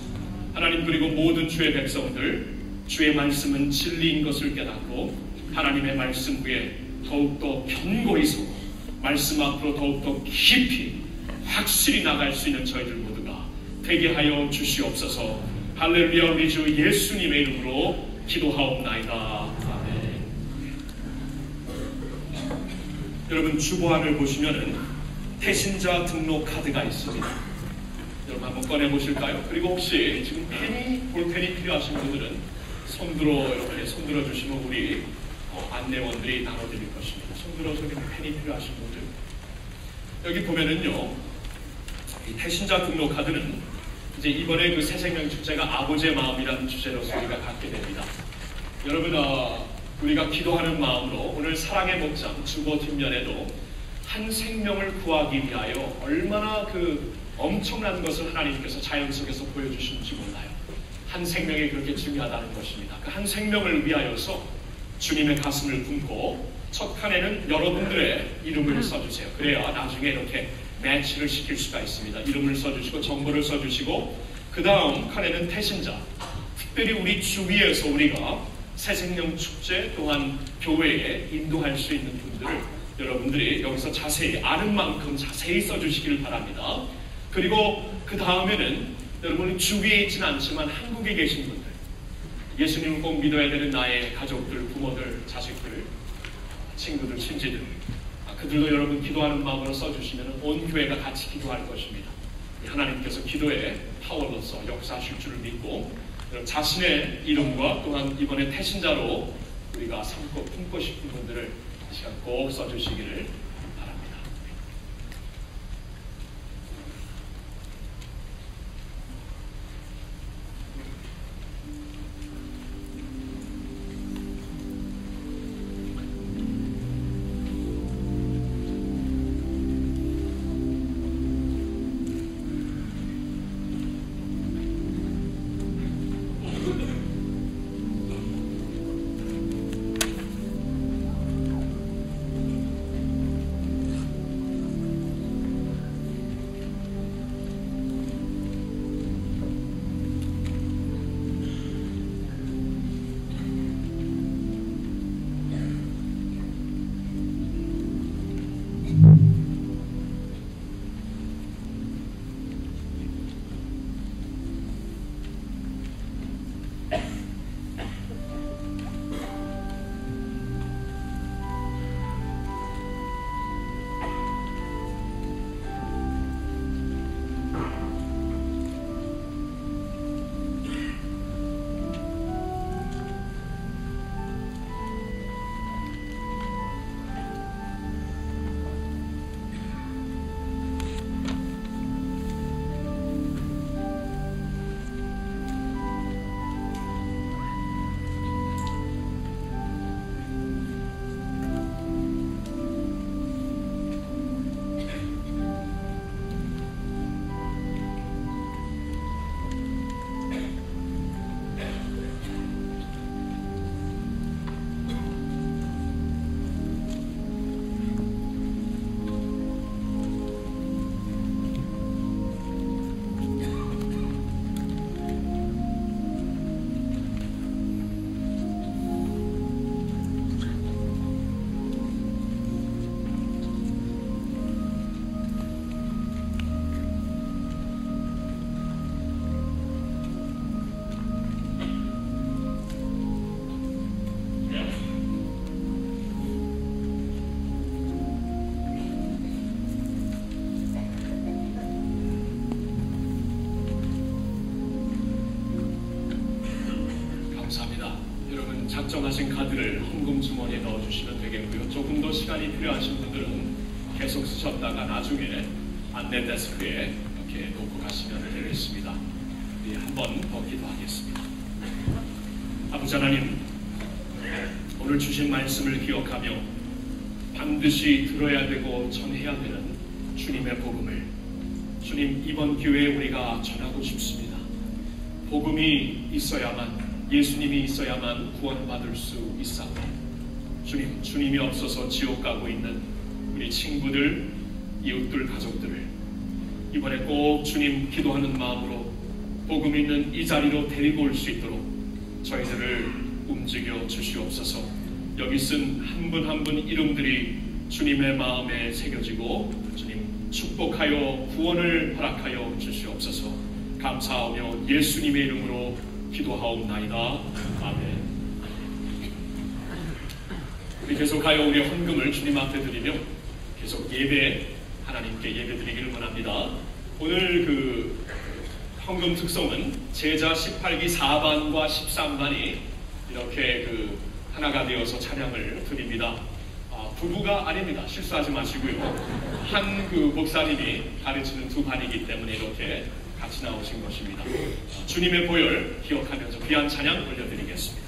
S6: 하나님, 그리고 모든 주의 백성들, 주의 말씀은 진리인 것을 깨닫고 하나님의 말씀 위에 더욱더 견고히 서고 말씀 앞으로 더욱더 깊이 확실히 나갈 수 있는 저희들 모두가 되게 하여 주시옵소서. 할렐루야. 우리 주 예수님의 이름으로 기도하옵나이다. 아멘. 여러분, 주보안을 보시면은 태신자 등록 카드가 있습니다. 여러분 한번 꺼내 보실까요? 그리고 혹시 지금 볼펜이 필요하신 분들은 여러분이 손들어 주시면 우리 안내원들이 나눠드릴 것입니다. 손들어서 펜이 필요하신 분들, 여기 보면은요, 이 태신자 등록 카드는 이제 이번에 그 새생명 축제가 아버지의 마음이라는 주제로서 우리가 갖게 됩니다. 여러분, 우리가 기도하는 마음으로 오늘 사랑의 목장 주보 뒷면에도 한 생명을 구하기 위하여 얼마나 그 엄청난 것을 하나님께서 자연 속에서 보여주시는지 몰라요. 한 생명이 그렇게 중요하다는 것입니다. 그 한 생명을 위하여서 주님의 가슴을 품고 첫 칸에는 여러분들의 이름을 써주세요. 그래야 나중에 이렇게 매치를 시킬 수가 있습니다. 이름을 써주시고 정보를 써주시고, 그 다음 칸에는 태신자, 특별히 우리 주위에서 우리가 새생명 축제 또한 교회에 인도할 수 있는 분들을 여러분들이 여기서 자세히 아는 만큼 자세히 써주시기를 바랍니다. 그리고 그 다음에는 여러분이 주위에 있지는 않지만 한국에 계신 분들, 예수님을 꼭 믿어야 되는 나의 가족들, 부모들, 자식들, 친구들, 친지들, 그들도 여러분 기도하는 마음으로 써주시면 온 교회가 같이 기도할 것입니다. 하나님께서 기도의 파워로서 역사하실 줄을 믿고 자신의 이름과 또한 이번에 태신자로 우리가 삼고 품고 싶은 분들을 이 시간 꼭 써주시기를 바랍니다. 작성하신 카드를 헌금 주머니에 넣어주시면 되겠고요. 조금 더 시간이 필요하신 분들은 계속 쓰셨다가 나중에 안내 데스크에 이렇게 놓고 가시면 되겠습니다. 우리 한번 더 기도하겠습니다. 아버지 하나님, 오늘 주신 말씀을 기억하며 반드시 들어야 되고 전해야 되는 주님의 복음을 주님 이번 기회에 우리가 전하고 싶습니다. 복음이 있어야만, 예수님이 있어야만 구원받을 수 있사오니 주님, 주님이 없어서 지옥 가고 있는 우리 친구들, 이웃들, 가족들을 이번에 꼭 주님 기도하는 마음으로 복음 있는 이 자리로 데리고 올 수 있도록 저희들을 움직여 주시옵소서. 여기 쓴 한 분 한 분 이름들이 주님의 마음에 새겨지고 주님 축복하여 구원을 허락하여 주시옵소서. 감사하며 예수님의 이름으로 기도하옵나이다. 아멘. 우리 계속하여 우리 헌금을 주님 앞에 드리며 계속 하나님께 예배 드리기를 원합니다. 오늘 그 헌금 특성은 제자 18기 4반과 13반이 이렇게 하나가 되어서 찬양을 드립니다. 부부가 아닙니다. 실수하지 마시고요. 한 목사님이 가르치는 두 반이기 때문에 이렇게 같이 나오신 것입니다. 주님의 보혈 기억하면서 귀한 찬양 올려드리겠습니다.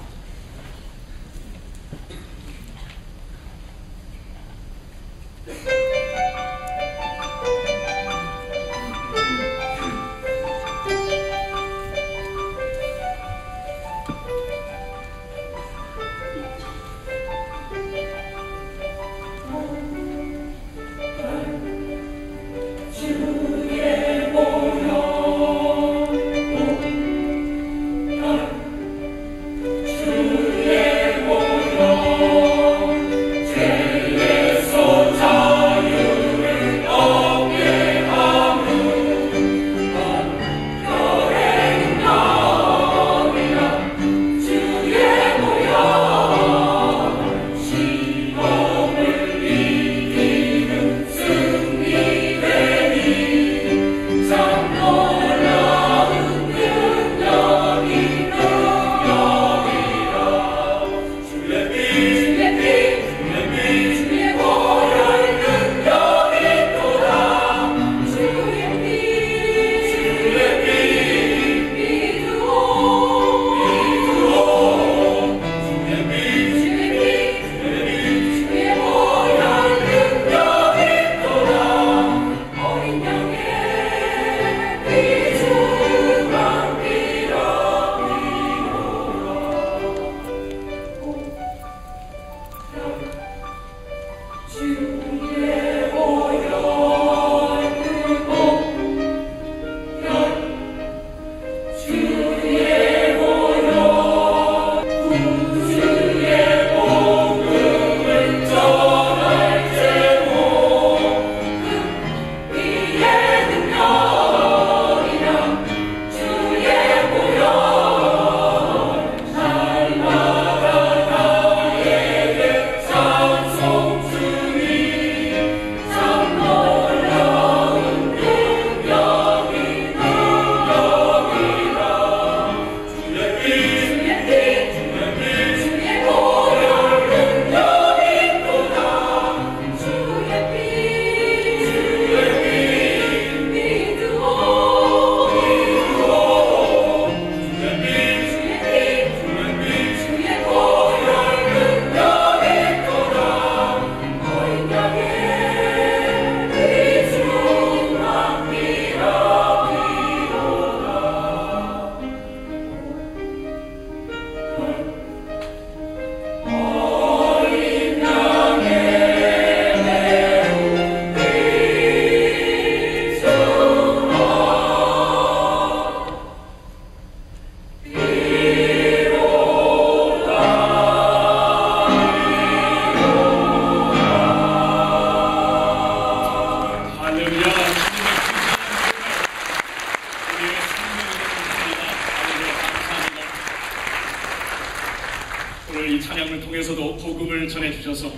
S6: 전해주셔서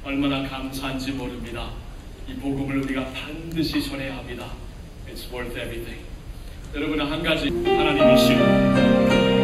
S6: 얼마나 감사한지 모릅니다. 이 복음을 우리가 반드시 전해야 합니다. It's worth everything. 여러분은 한 가지 하나님이시오.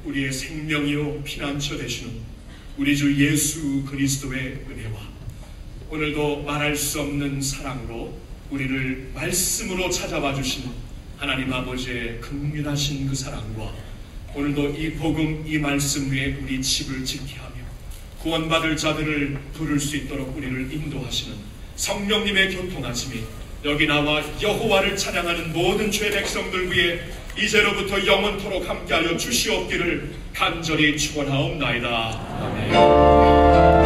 S6: 우리의 생명이요 피난처 되시는 우리 주 예수 그리스도의 은혜와 오늘도 말할 수 없는 사랑으로 우리를 말씀으로 찾아와 주시는 하나님 아버지의 극률하신 그 사랑과 오늘도 이 복음 이 말씀 위에 우리 집을 지게 하며 구원받을 자들을 부를 수 있도록 우리를 인도하시는 성령님의 교통하심이 여기 나와 여호와를 찬양하는 모든 죄 백성들 위해 이제로부터 영원토록 함께하여 주시옵기를 간절히 축원하옵나이다. 아멘.